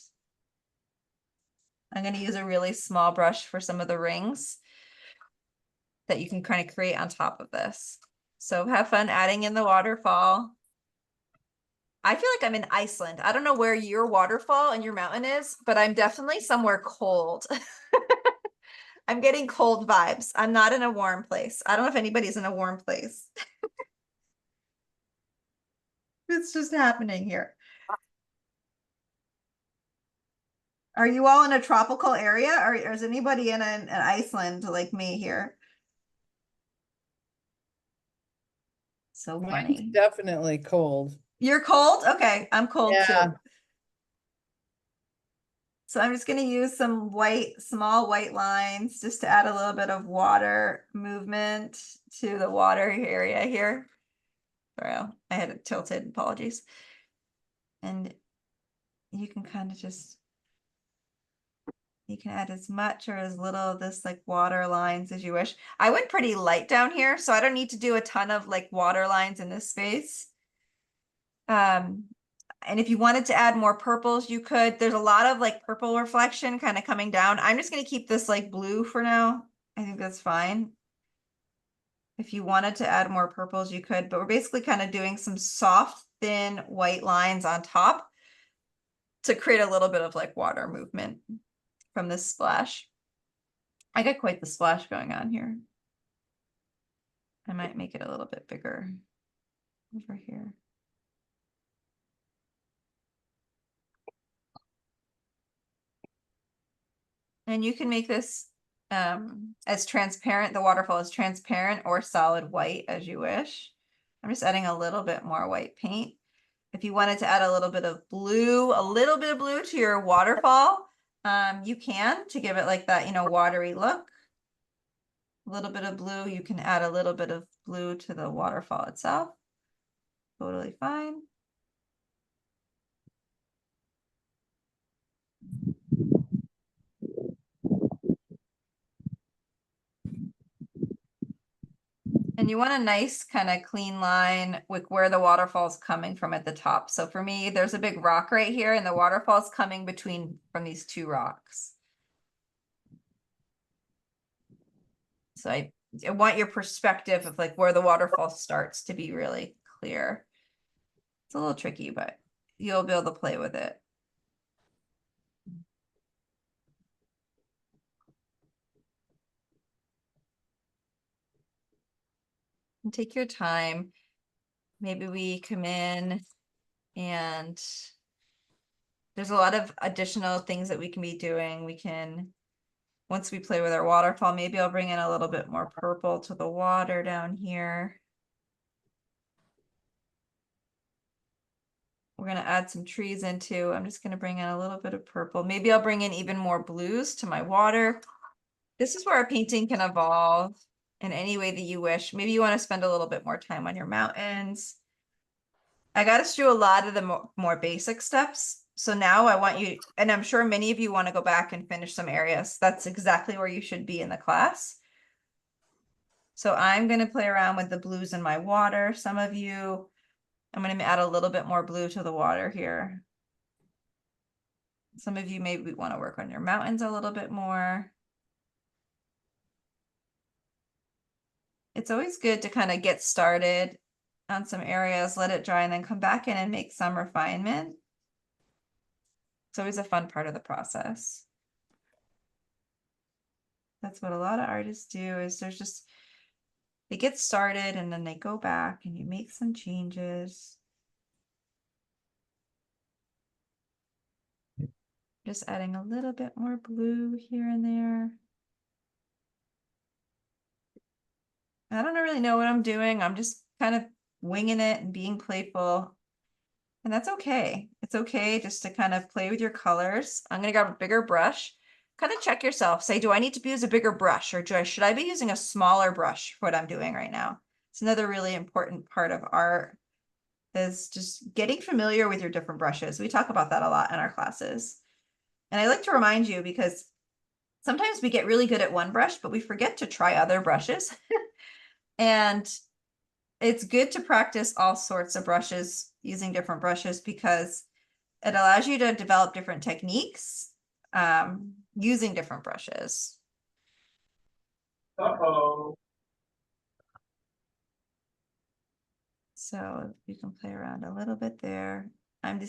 I'm going to use a really small brush for some of the rings that you can kind of create on top of this. So have fun adding in the waterfall. I feel like I'm in Iceland. I don't know where your waterfall and your mountain is, but I'm definitely somewhere cold. I'm getting cold vibes. I'm not in a warm place. I don't know if anybody's in a warm place. It's just happening here. Are you all in a tropical area, or is anybody in an Iceland like me here? So Mine's funny. definitely cold. You're cold? Okay, I'm cold Yeah. too. So I'm just going to use some small white lines just to add a little bit of water movement to the water area here. Sorry, I had it tilted, apologies. And you can kind of you can add as much or as little of this like water lines as you wish. I went pretty light down here, so I don't need to do a ton of like water lines in this space. And if you wanted to add more purples, you could. There's a lot of like purple reflection kind of coming down. I'm just going to keep this like blue for now. I think that's fine. If you wanted to add more purples, you could, but we're basically kind of doing some soft, thin white lines on top to create a little bit of like water movement from this splash. I got quite the splash going on here. I might make it a little bit bigger over here. And you can make this as transparent, the waterfall is transparent or solid white as you wish. I'm just adding a little bit more white paint. If you wanted to add a little bit of blue to your waterfall, you can to give it like that, watery look. A little bit of blue, you can add a little bit of blue to the waterfall itself. Totally fine. And you want a nice kind of clean line with where the waterfall's coming from at the top. So for me, there's a big rock right here and the waterfall's coming from these two rocks. So I want your perspective of like where the waterfall starts to be really clear. It's a little tricky, but you'll be able to play with it. And take your time. Maybe we come in and there's a lot of additional things that we can be doing. Once we play with our waterfall, maybe I'll bring in a little bit more purple to the water down here. We're going to add some trees into. I'm just going to bring in a little bit of purple. Maybe I'll bring in even more blues to my water. This is where a painting can evolve in any way that you wish. Maybe you want to spend a little bit more time on your mountains. I got us through a lot of the more basic steps. So now I want you, and I'm sure many of you want to go back and finish some areas. That's exactly where you should be in the class. So I'm going to play around with the blues in my water. Some of you, I'm going to add a little bit more blue to the water here. Some of you maybe want to work on your mountains a little bit more. It's always good to kind of get started on some areas, let it dry, and then come back in and make some refinement. It's always a fun part of the process. That's what a lot of artists do, is they get started and then they go back and you make some changes. Just adding a little bit more blue here and there. I don't really know what I'm doing. I'm just kind of winging it and being playful. And that's okay. It's okay just to kind of play with your colors. I'm gonna grab a bigger brush. Kind of check yourself. Say, do I need to use a bigger brush or should I be using a smaller brush for what I'm doing right now? It's another really important part of art is just getting familiar with your different brushes. We talk about that a lot in our classes. And I like to remind you because sometimes we get really good at one brush, but we forget to try other brushes. And it's good to practice all sorts of brushes using different brushes because it allows you to develop different techniques using different brushes. Uh-oh. So you can play around a little bit there. I'm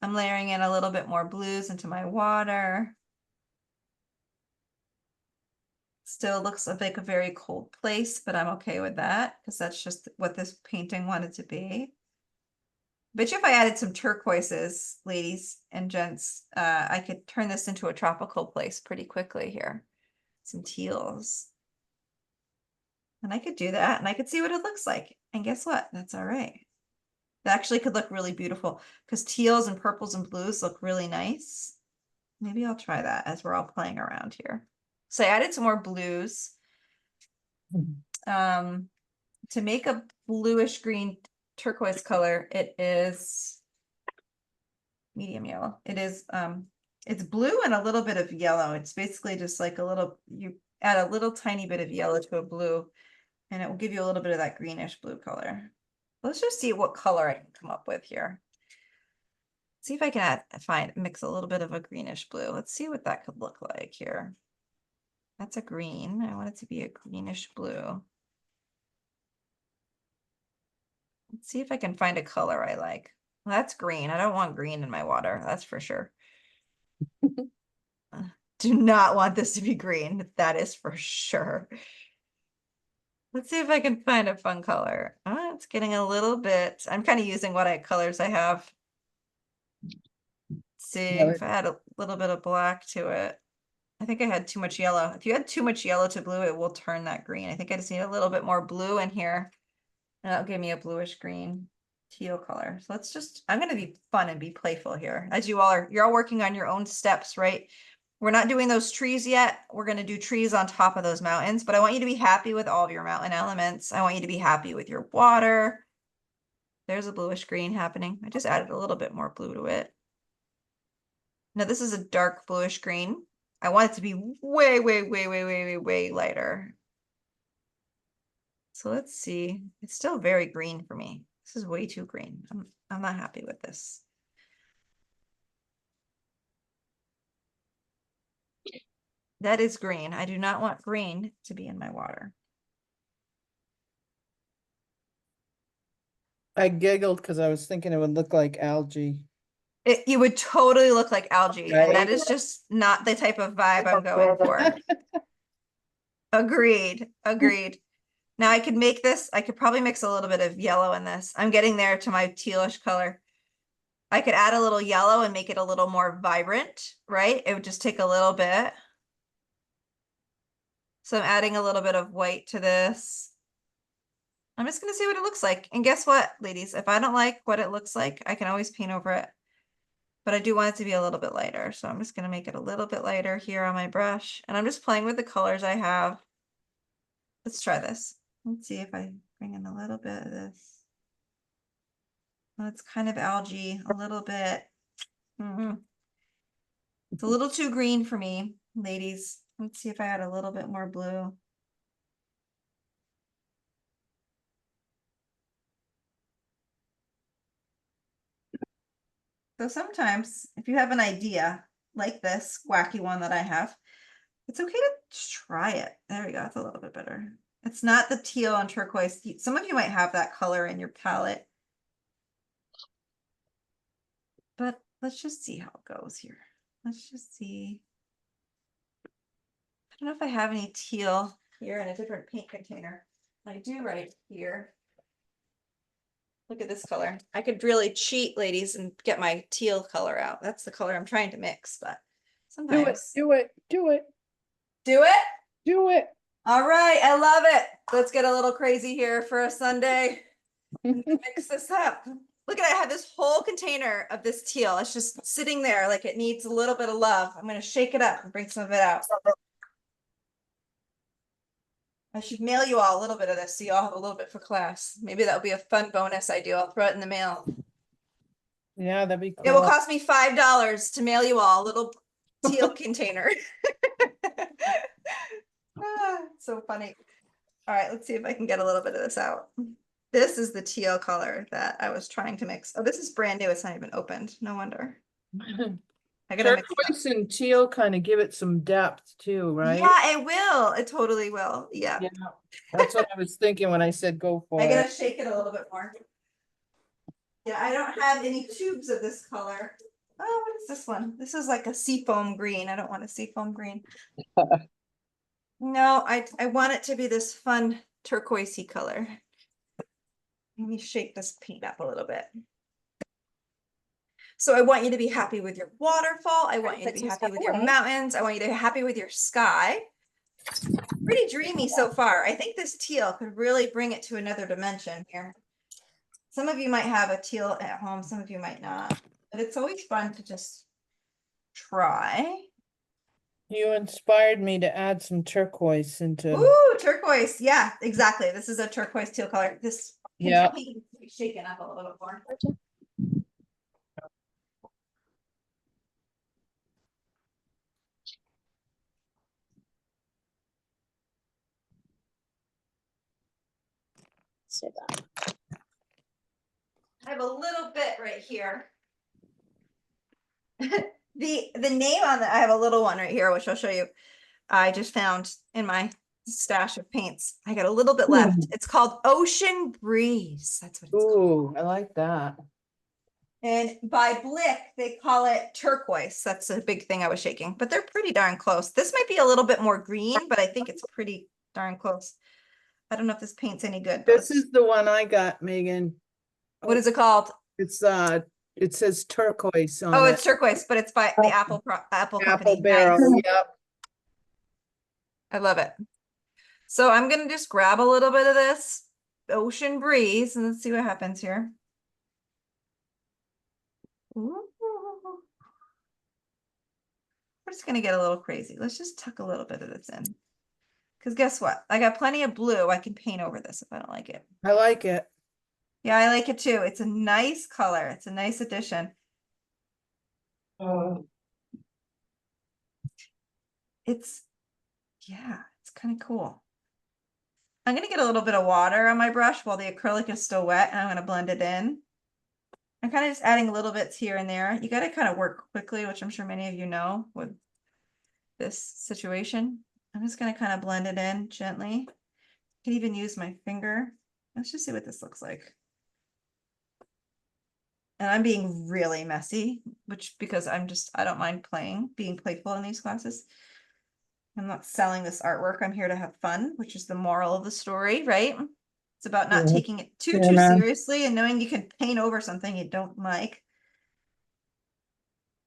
layering in a little bit more blues into my water. Still looks like a very cold place, but I'm okay with that because that's just what this painting wanted to be. Bet you if I added some turquoises, ladies and gents, I could turn this into a tropical place pretty quickly here. Some teals. And I could do that and I could see what it looks like. And guess what? That's all right. It actually could look really beautiful because teals and purples and blues look really nice. Maybe I'll try that as we're all playing around here. So I added some more blues to make a bluish green turquoise color. It is medium yellow. It's blue and a little bit of yellow. It's basically just like you add a little tiny bit of yellow to a blue and it will give you a little bit of that greenish blue color. Let's just see what color I can come up with here. See if I can mix a little bit of a greenish blue. Let's see what that could look like here. That's a green. I want it to be a greenish blue. Let's see if I can find a color I like. Well, that's green. I don't want green in my water. That's for sure. Do not want this to be green. That is for sure. Let's see if I can find a fun color. Oh, it's getting a little bit. I'm kind of using colors I have. Let's see Yeah, if I add a little bit of black to it. I think I had too much yellow. If you add too much yellow to blue, it will turn that green. I think I just need a little bit more blue in here. And that'll give me a bluish green teal color. So I'm going to be fun and be playful here as you all are. You're all working on your own steps, right? We're not doing those trees yet. We're going to do trees on top of those mountains, but I want you to be happy with all of your mountain elements. I want you to be happy with your water. There's a bluish green happening. I just added a little bit more blue to it. Now this is a dark bluish green. I want it to be way, way, way, way, way, way, way lighter. So let's see. It's still very green for me. This is way too green. I'm not happy with this. That is green. I do not want green to be in my water. I giggled because I was thinking it would look like algae. You would totally look like algae, and that Right? is just not the type of vibe I'm going for. Agreed. Agreed. Now I could make this, I could probably mix a little bit of yellow in this. I'm getting there to my tealish color. I could add a little yellow and make it a little more vibrant, right? It would just take a little bit. So I'm adding a little bit of white to this. I'm just going to see what it looks like. And guess what, ladies? If I don't like what it looks like, I can always paint over it. But I do want it to be a little bit lighter. So I'm just going to make it a little bit lighter here on my brush. And I'm just playing with the colors I have. Let's try this. Let's see if I bring in a little bit of this. Well, it's kind of algae, a little bit. It's a little too green for me, ladies. Let's see if I add a little bit more blue. So sometimes if you have an idea like this wacky one that I have, it's okay to just try it. There we go. It's a little bit better. It's not the teal and turquoise. Some of you might have that color in your palette. But let's just see how it goes here. Let's just see. I don't know if I have any teal here in a different paint container. I do right here. Look at this color. I could really cheat, ladies, and get my teal color out. That's the color I'm trying to mix, but Do it, sometimes. do it, do it, Do it? do it. All right, I love it. Let's get a little crazy here for a Sunday. Mix this up. Look at it, I have this whole container of this teal. It's just sitting there like it needs a little bit of love. I'm gonna shake it up and bring some of it out. I should mail you all a little bit of this so you all have a little bit for class. Maybe that'll be a fun bonus I do. I'll throw it in the mail. Yeah, that'd be It will cool. cost me $5 to mail you all a little teal container. So funny. All right, let's see if I can get a little bit of this out. This is the teal color that I was trying to mix. Oh, this is brand new. It's not even opened. No wonder. I gotta mix it up. Turquoise and teal kind of give it some depth too, right? Yeah, it will. It totally will. Yeah. Yeah, that's what I was thinking when I said go I for gotta it. shake it a little bit more. Yeah, I don't have any tubes of this color. Oh, what is this one? This is like a seafoam green. I don't want a seafoam green. No, I want it to be this fun turquoisey color. Let me shake this paint up a little bit. So I want you to be happy with your waterfall. I want you to be happy with your mountains. I want you to be happy with your sky. Pretty dreamy so far. I think this teal could really bring it to another dimension here. Some of you might have a teal at home, some of you might not, but it's always fun to just try. You inspired me to add some turquoise into, Ooh, turquoise. Yeah, exactly. This is a turquoise teal color. This yeah. container needs to be shaken up a little bit more. I have a little bit right here. The name on that, I have a little one right here, which I'll show you. I just found in my stash of paints. I got a little bit left. It's called Ocean Breeze. That's what it's called. Ooh, I like that. And by Blick, they call it turquoise. That's a big thing I was shaking, but they're pretty darn close. This might be a little bit more green, but I think it's pretty darn close. I don't know if this paint's any good, but This is the one I got, Megan. what is it called? It's it says turquoise Oh, on it. it's turquoise, but it's by the Apple Apple Company. barrel, Nice. yep. I love it. So I'm gonna just grab a little bit of this Ocean Breeze and let's see what happens here. Ooh. We're just gonna get a little crazy. Let's just tuck a little bit of this in. Because guess what? I got plenty of blue. I can paint over this if I don't like it. I like it. Yeah, I like it too. It's a nice color. It's a nice addition. Oh. Yeah, it's kind of cool. I'm gonna get a little bit of water on my brush while the acrylic is still wet and I'm gonna blend it in. I'm kind of just adding little bits here and there. You gotta kind of work quickly, which I'm sure many of you know with this situation. I'm just gonna kind of blend it in gently. I can even use my finger. Let's just see what this looks like. And I'm being really messy, which because I don't mind being playful in these classes. I'm not selling this artwork. I'm here to have fun, which is the moral of the story, right? It's about not Yeah. taking it too Yeah. seriously and knowing you can paint over something you don't like.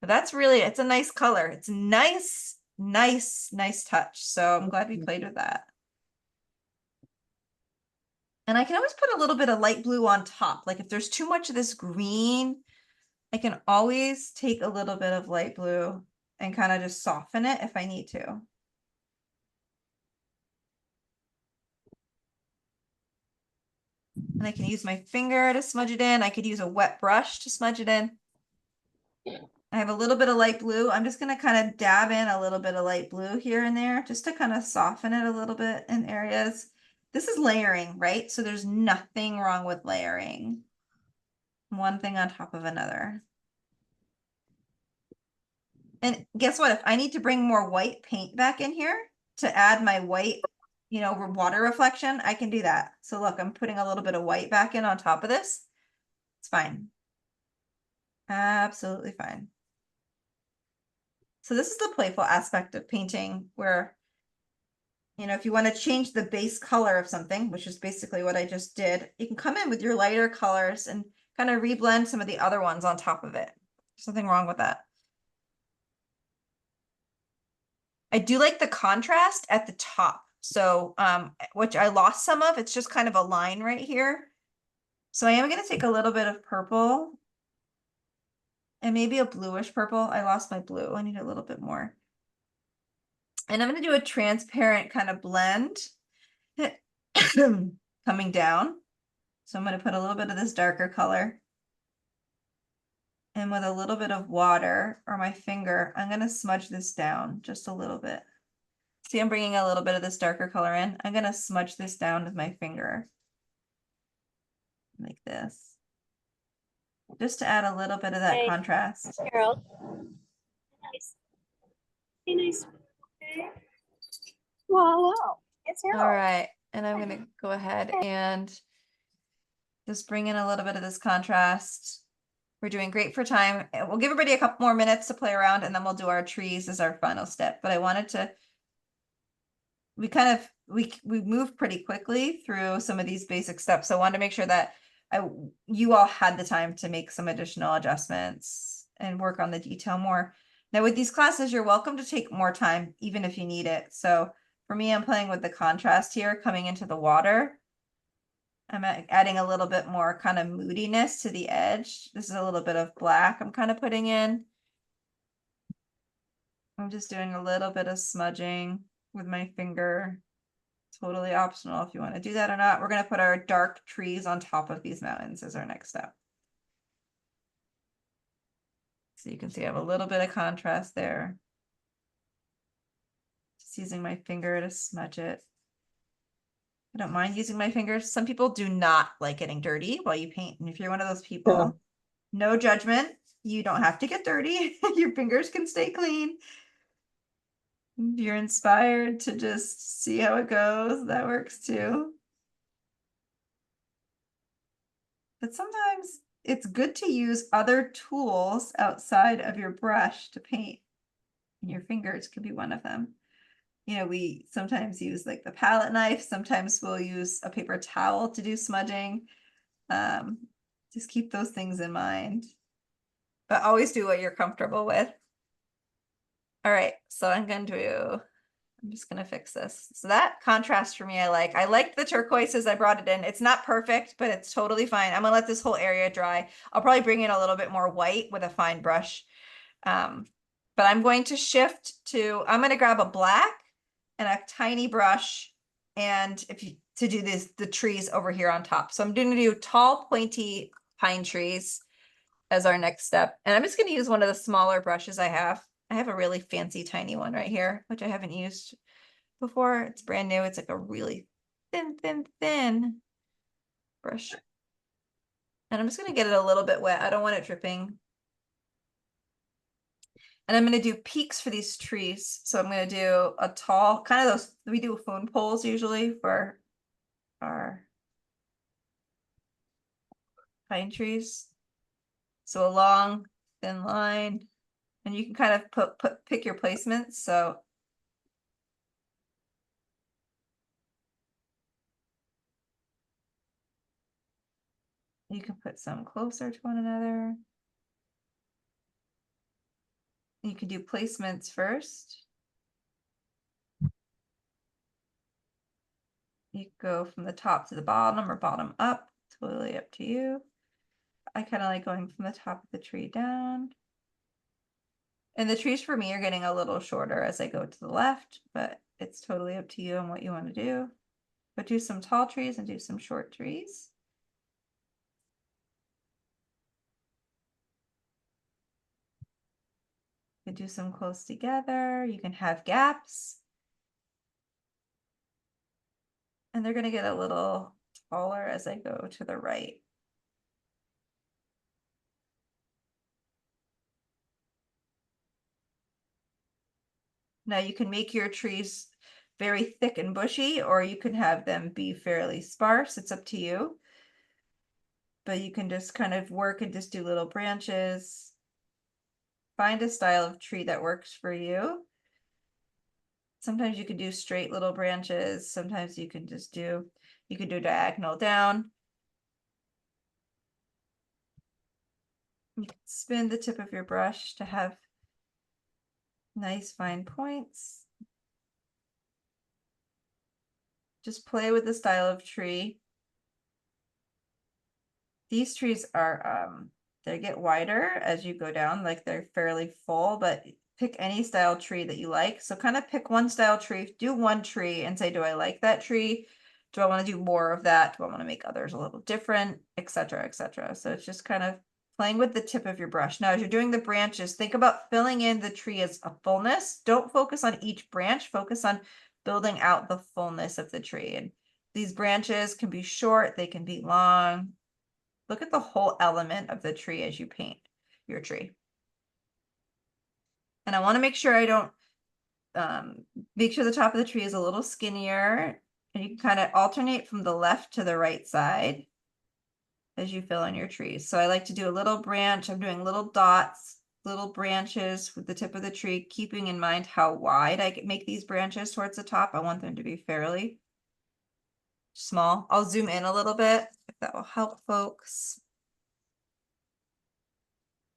But that's really, it's a nice color. It's nice, nice touch. So I'm glad we played with that. And I can always put a little bit of light blue on top. Like if there's too much of this green, I can always take a little bit of light blue and kind of just soften it if I need to. And I can use my finger to smudge it in. I could use a wet brush to smudge it in. I have a little bit of light blue. I'm just going to kind of dab in a little bit of light blue here and there just to kind of soften it a little bit in areas. This is layering, right? So there's nothing wrong with layering. One thing on top of another. And guess what? If I need to bring more white paint back in here to add my white, water reflection, I can do that. So look, I'm putting a little bit of white back in on top of this. It's fine. Absolutely fine. So this is the playful aspect of painting where, if you want to change the base color of something, which is basically what I just did, you can come in with your lighter colors and kind of reblend some of the other ones on top of it. There's nothing wrong with that. I do like the contrast at the top. So, which I lost some of, it's just kind of a line right here. So I am gonna take a little bit of purple and maybe a bluish purple. I lost my blue. I need a little bit more. And I'm gonna do a transparent kind of blend coming down. So I'm gonna put a little bit of this darker color. And with a little bit of water or my finger, I'm gonna smudge this down just a little bit. See, I'm bringing a little bit of this darker color in. I'm gonna smudge this down with my finger. Like this. Just to add a little bit of that contrast. Harold. Nice. Hey, nice. Okay. Wow, wow. It's Harold. All right, and I'm gonna go ahead and just bring in a little bit of this contrast. We're doing great for time. We'll give everybody a couple more minutes to play around and then we'll do our trees as our final step. But I wanted to, we moved pretty quickly through some of these basic steps. So I wanted to make sure that you all had the time to make some additional adjustments and work on the detail more. Now with these classes, you're welcome to take more time, even if you need it. So for me, I'm playing with the contrast here coming into the water. I'm adding a little bit more kind of moodiness to the edge. This is a little bit of black I'm kind of putting in. I'm just doing a little bit of smudging with my finger. Totally optional if you want to do that or not. We're going to put our dark trees on top of these mountains as our next step. So you can see I have a little bit of contrast there. Just using my finger to smudge it. I don't mind using my fingers. Some people do not like getting dirty while you paint. And if you're one of those people, no judgment. You don't have to get dirty. Your fingers can stay clean. If you're inspired to just see how it goes, that works too. But sometimes it's good to use other tools outside of your brush to paint. And your fingers could be one of them. You know, we sometimes use like the palette knife. Sometimes we'll use a paper towel to do smudging. Just keep those things in mind. But always do what you're comfortable with. All right, so I'm just gonna fix this. So that contrast for me, I liked the turquoises, I brought it in. It's not perfect, but it's totally fine. I'm gonna let this whole area dry. I'll probably bring in a little bit more white with a fine brush. But I'm going to shift to, I'm gonna grab a black and a tiny brush and to do the trees over here on top. So I'm gonna do tall, pointy pine trees as our next step. And I'm just gonna use one of the smaller brushes I have. I have a really fancy tiny one right here, which I haven't used before. It's brand new. It's like a really thin brush. And I'm just gonna get it a little bit wet. I don't want it dripping. And I'm gonna do peaks for these trees. So I'm gonna do a tall, kind of those, we do phone poles usually for our pine trees. So a long, thin line. And you can kind of pick your placements. So you can put some closer to one another. You can do placements first. You go from the top to the bottom or bottom up, totally up to you. I kind of like going from the top of the tree down. And the trees for me are getting a little shorter as I go to the left, but it's totally up to you on what you want to do. But do some tall trees and do some short trees. You can do some close together. You can have gaps. And they're going to get a little taller as I go to the right. Now you can make your trees very thick and bushy, or you can have them be fairly sparse. It's up to you. But you can just kind of work and just do little branches. Find a style of tree that works for you. Sometimes you can do straight little branches. Sometimes you can just you can do diagonal down. You can spin the tip of your brush to have nice fine points. Just play with the style of tree. These trees are, they get wider as you go down, like they're fairly full, but pick any style tree that you like. So kind of pick one style tree, do one tree and say, do I like that tree? Do I want to do more of that? Do I want to make others a little different, etc., etc. So it's just kind of playing with the tip of your brush. Now, as you're doing the branches, think about filling in the tree as a fullness. Don't focus on each branch, focus on building out the fullness of the tree. And these branches can be short, they can be long. Look at the whole element of the tree as you paint your tree. And I want to make sure I don't, make sure the top of the tree is a little skinnier, and you can kind of alternate from the left to the right side as you fill in your trees. So I like to do a little branch. I'm doing little dots, little branches with the tip of the tree, keeping in mind how wide I make these branches towards the top. I want them to be fairly small. I'll zoom in a little bit if that will help folks.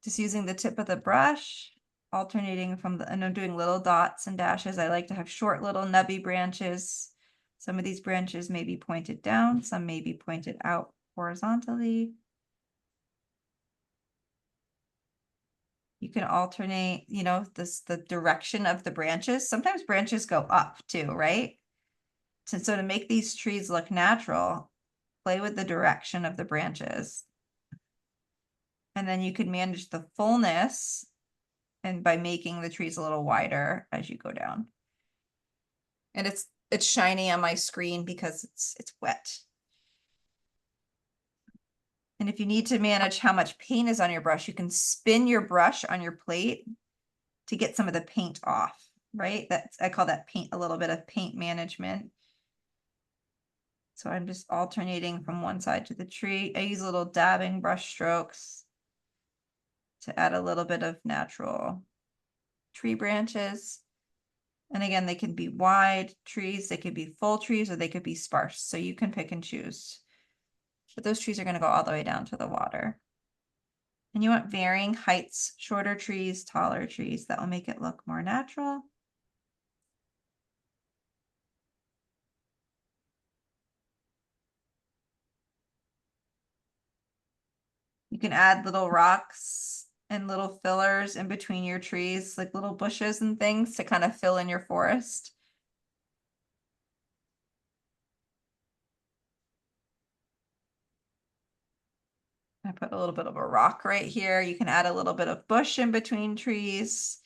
Just using the tip of the brush, alternating from the, and I'm doing little dots and dashes. I like to have short little nubby branches. Some of these branches may be pointed down, some may be pointed out horizontally. You can alternate, you know, the direction of the branches. Sometimes branches go up too, right? So to make these trees look natural, play with the direction of the branches. And then you can manage the fullness and by making the trees a little wider as you go down. And it's shiny on my screen because it's wet. And if you need to manage how much paint is on your brush, you can spin your brush on your plate to get some of the paint off, right? I call that paint, a little bit of paint management. So I'm just alternating from one side to the tree. I use little dabbing brush strokes to add a little bit of natural tree branches. And again, they can be wide trees, they could be full trees, or they could be sparse. So you can pick and choose. But those trees are going to go all the way down to the water. And you want varying heights, shorter trees, taller trees. That will make it look more natural. You can add little rocks and little fillers in between your trees, like little bushes and things to kind of fill in your forest. I put a little bit of a rock right here. You can add a little bit of bush in between trees,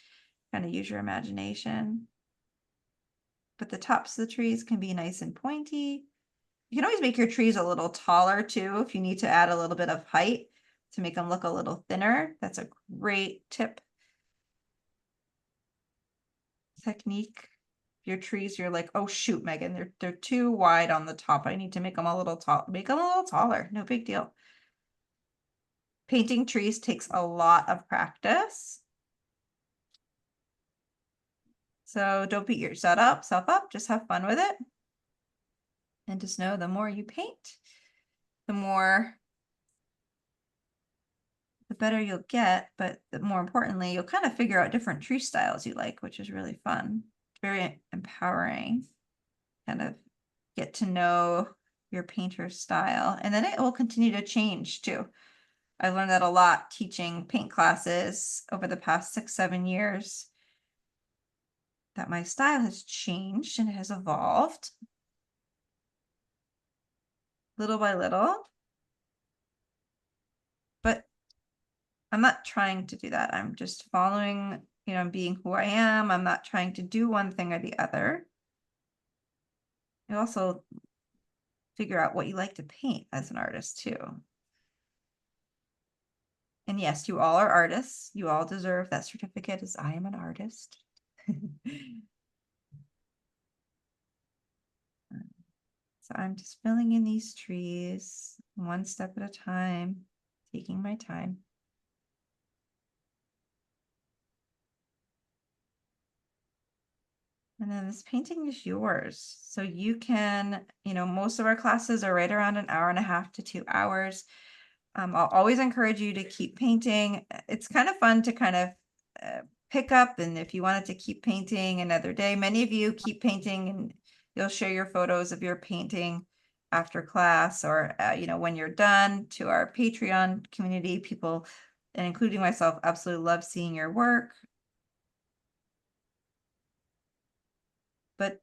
kind of use your imagination. But the tops of the trees can be nice and pointy. You can always make your trees a little taller too if you need to add a little bit of height to make them look a little thinner. That's a great tip. Technique. Your trees, you're like, oh shoot, Megan, they're too wide on the top. I need to make them a little tall, make them a little taller. No big deal. Painting trees takes a lot of practice. So don't beat yourself up, just have fun with it. And just know the more you paint, the better you'll get, but more importantly, you'll kind of figure out different tree styles you like, which is really fun. It's very empowering, kind of get to know your painter's style, and then it will continue to change too. I learned that a lot teaching paint classes over the past 6-7 years, that my style has changed and it has evolved little by little. But I'm not trying to do that. I'm just following, you know, being who I am. I'm not trying to do one thing or the other. You also figure out what you like to paint as an artist too. And yes, you all are artists. You all deserve that certificate as I am an artist. So I'm just filling in these trees one step at a time, taking my time. And then this painting is yours. So you can, you know, most of our classes are right around an hour and a half to 2 hours. I'll always encourage you to keep painting. It's kind of fun to kind of pick up, and if you wanted to keep painting another day, many of you keep painting and You'll share your photos of your painting after class or, you know, when you're done to our Patreon community. People, and including myself, absolutely love seeing your work. But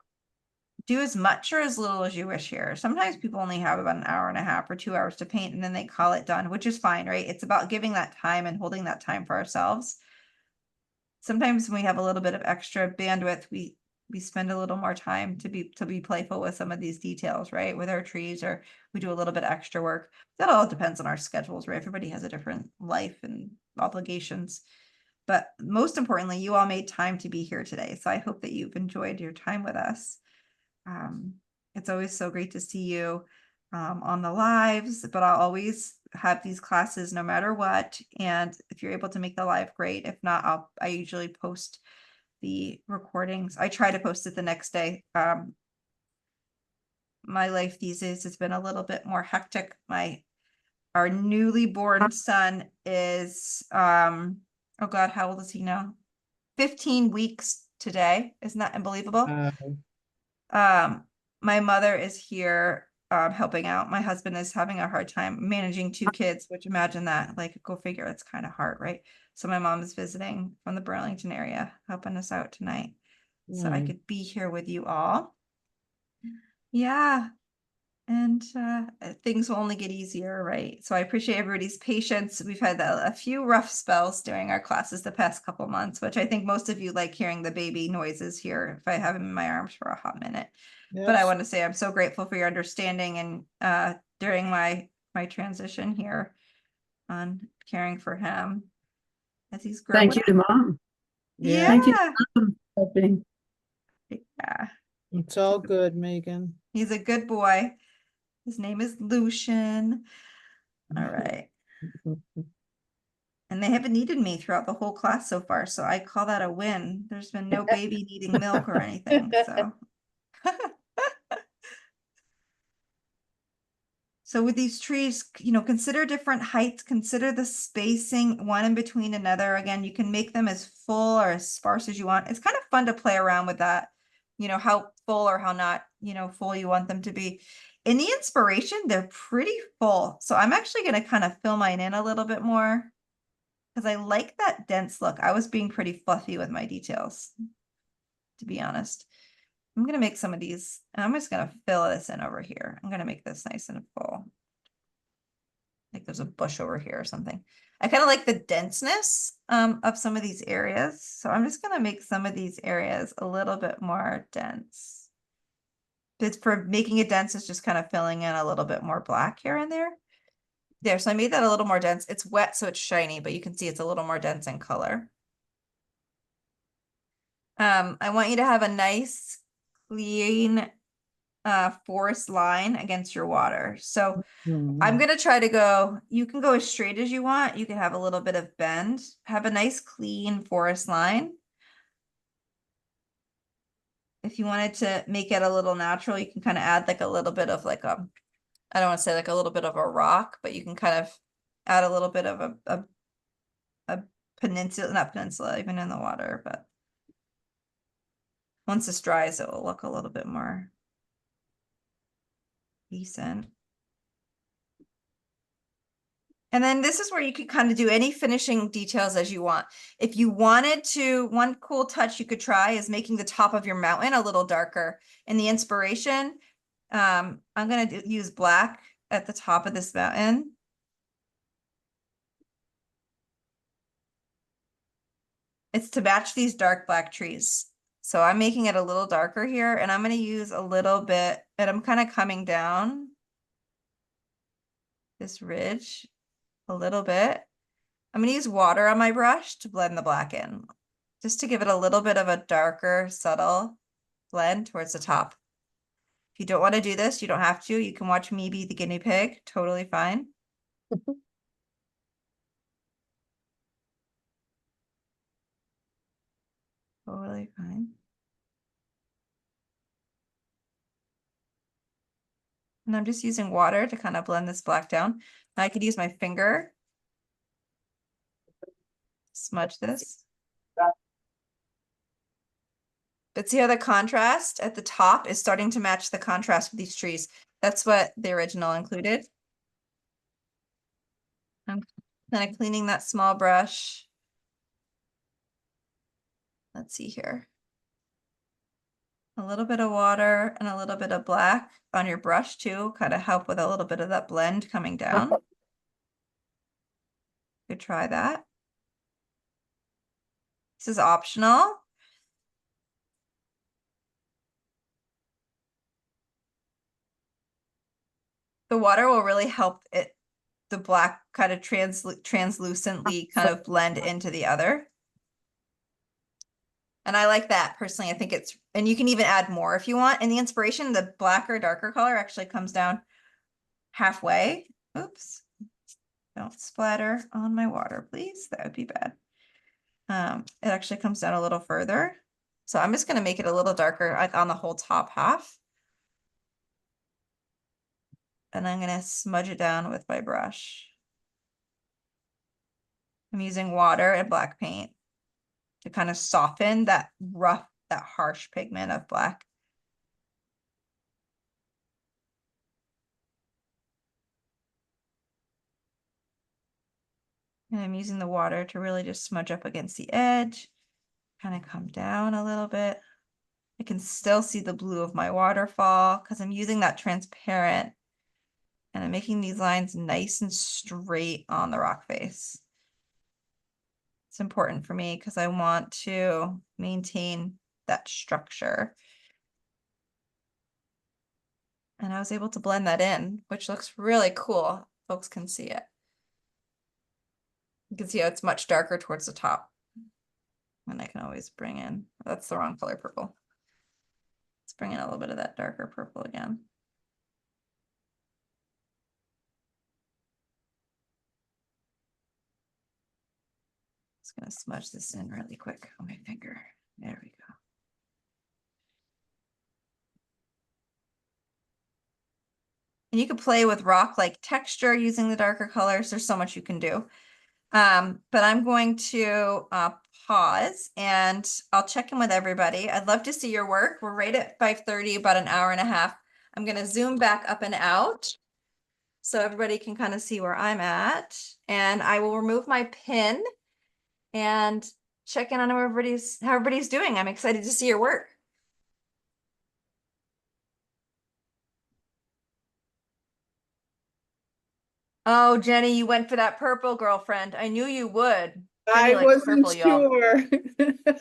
do as much or as little as you wish here. Sometimes people only have about an hour and a half or 2 hours to paint and then they call it done, which is fine, right? It's about giving that time and holding that time for ourselves. Sometimes when we have a little bit of extra bandwidth, we spend a little more time to be playful with some of these details, right? With our trees, or we do a little bit extra work. That all depends on our schedules, right? Everybody has a different life and obligations. But most importantly, you all made time to be here today. So I hope that you've enjoyed your time with us. It's always so great to see you on the lives, but I'll always have these classes no matter what. And if you're able to make the live, great. If not, I usually post the recordings. I try to post it the next day. My life these days has been a little bit more hectic. Our newly born son is oh God, how old is he now? 15 weeks today. Isn't that unbelievable? My mother is here helping out. My husband is having a hard time managing 2 kids, which, imagine that, like, go figure, it's kind of hard, right? So my mom is visiting from the Burlington area, helping us out tonight. So I could be here with you all. Yeah. And things will only get easier, right? So I appreciate everybody's patience. We've had a few rough spells during our classes the past couple months, which I think most of you like hearing the baby noises here if I have him in my arms for a hot minute. But I want to say I'm so grateful for your understanding and during my transition here on caring for him as he's growing. Thank you to Mom. Yeah. Thank you to Mom for helping. Yeah. It's all good, Megan. He's a good boy. His name is Lucian. All right. And they haven't needed me throughout the whole class so far, so I call that a win. There's been no baby needing milk or anything, so. So with these trees, you know, consider different heights, consider the spacing one in between another. Again, you can make them as full or as sparse as you want. It's kind of fun to play around with that, you know, how full or how not, you know, full you want them to be. In the inspiration, they're pretty full. So I'm actually going to kind of fill mine in a little bit more because I like that dense look. I was being pretty fluffy with my details, to be honest. I'm going to make some of these. I'm just going to fill this in over here. I'm going to make this nice and full. Like there's a bush over here or something. I kind of like the denseness of some of these areas. So I'm just going to make some of these areas a little bit more dense. It's for making it dense is just kind of filling in a little bit more black here and there. There, so I made that a little more dense. It's wet, so it's shiny, but you can see it's a little more dense in color. I want you to have a nice, clean forest line against your water. So I'm going to try to go, you can go as straight as you want. You can have a little bit of bend, have a nice clean forest line. If you wanted to make it a little natural, you can kind of add like a little bit of like a, I don't want to say like a little bit of a rock, but you can kind of add a little bit of a peninsula, not peninsula, even in the water, but once this dries, it will look a little bit more decent. And then this is where you could kind of do any finishing details as you want. If you wanted to, one cool touch you could try is making the top of your mountain a little darker. In the inspiration, I'm going to use black at the top of this mountain. It's to match these dark black trees. So I'm making it a little darker here, and I'm going to use a little bit, and I'm kind of coming down this ridge a little bit. I'm going to use water on my brush to blend the black in, just to give it a little bit of a darker, subtle blend towards the top. If you don't want to do this, you don't have to. You can watch me be the guinea pig. Totally fine. Totally fine. And I'm just using water to kind of blend this black down. Now I could use my finger, smudge this. But see how the contrast at the top is starting to match the contrast with these trees. That's what the original included. I'm kind of cleaning that small brush. Let's see here. A little bit of water and a little bit of black on your brush too, kind of help with a little bit of that blend coming down. Could try that. This is optional. The water will really help it, the black kind of translucently kind of blend into the other. And I like that personally. I think it's, and you can even add more if you want. And the inspiration, the blacker, darker color actually comes down halfway. Oops. Don't splatter on my water, please. That would be bad. It actually comes down a little further. So I'm just going to make it a little darker like on the whole top half. And I'm going to smudge it down with my brush. I'm using water and black paint to kind of soften that rough, that harsh pigment of black. And I'm using the water to really just smudge up against the edge, kind of come down a little bit. I can still see the blue of my waterfall because I'm using that transparent, and I'm making these lines nice and straight on the rock face. It's important for me because I want to maintain that structure. And I was able to blend that in, which looks really cool. Folks can see it. You can see how it's much darker towards the top. And I can always bring in, that's the wrong color purple. Let's bring in a little bit of that darker purple again. Just gonna smudge this in really quick on my finger. There we go. And you could play with rock like texture using the darker colors. There's so much you can do. But I'm going to pause and I'll check in with everybody. I'd love to see your work. We're right at 5:30, about an hour and a half. I'm going to zoom back up and out so everybody can kind of see where I'm at. And I will remove my pin and check in on how everybody's doing. I'm excited to see your work. Oh, Jenny, you went for that purple, girlfriend. I knew you would. Jenny I likes wasn't purple, y'all. sure.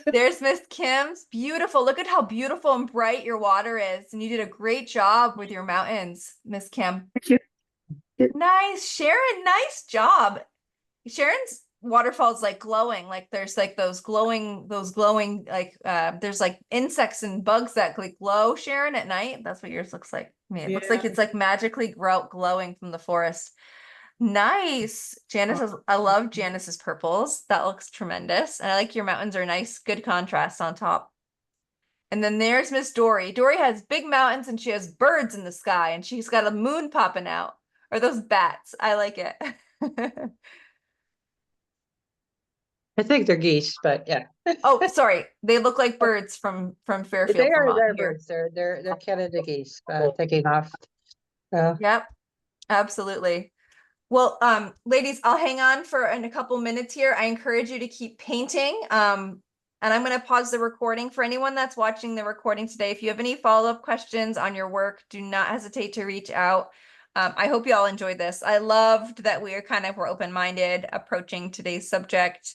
There's Miss Kim's. Beautiful. Look at how beautiful and bright your water is. And you did a great job with your mountains, Miss Kim. Thank you. Nice. Sharon, nice job. Sharon's waterfall's like glowing. Like there's like those glowing, like there's like insects and bugs that like glow, Sharon, at night. That's what yours looks like. I mean, it looks like Yeah. it's like magically glowing from the forest. Nice. I love Janice's purples. That looks tremendous. And I like your mountains are nice, good contrast on top. And then there's Miss Dory. Dory has big mountains and she has birds in the sky and she's got a moon popping out. Or those bats. I like it. I think they're geese, but yeah. Oh, sorry. They look like birds from Fairfield, They are, Vermont they're here. birds. They're Canada geese, taking off. Yep, absolutely. Well, ladies, I'll hang on for in a couple minutes here. I encourage you to keep painting. And I'm going to pause the recording for anyone that's watching the recording today. If you have any follow-up questions on your work, do not hesitate to reach out. I hope you all enjoyed this. I loved that we were open-minded approaching today's subject.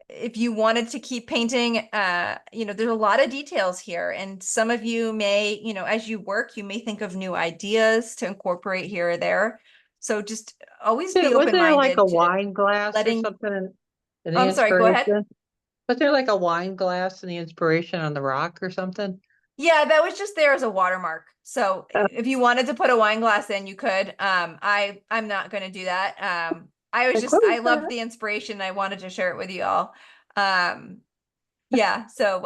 If you wanted to keep painting, there's a lot of details here, and some of you may, as you work, you may think of new ideas to incorporate here or there. So just always be Was there like open-minded a to wine glass or letting. something in Oh, the I'm sorry, go ahead. inspiration? Was there like a wine glass in the inspiration on the rock or something? Yeah, that was just there as a watermark. So Oh. if you wanted to put a wine glass in, you could. I'm not going to do that. I loved the inspiration. I wanted to share it with you all. Yeah, so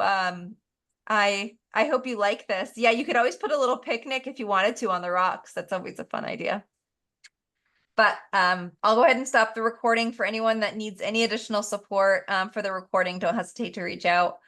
I hope you like this. Yeah, you could always put a little picnic if you wanted to on the rocks. That's always a fun idea. But I'll go ahead and stop the recording. For anyone that needs any additional support for the recording, don't hesitate to reach out.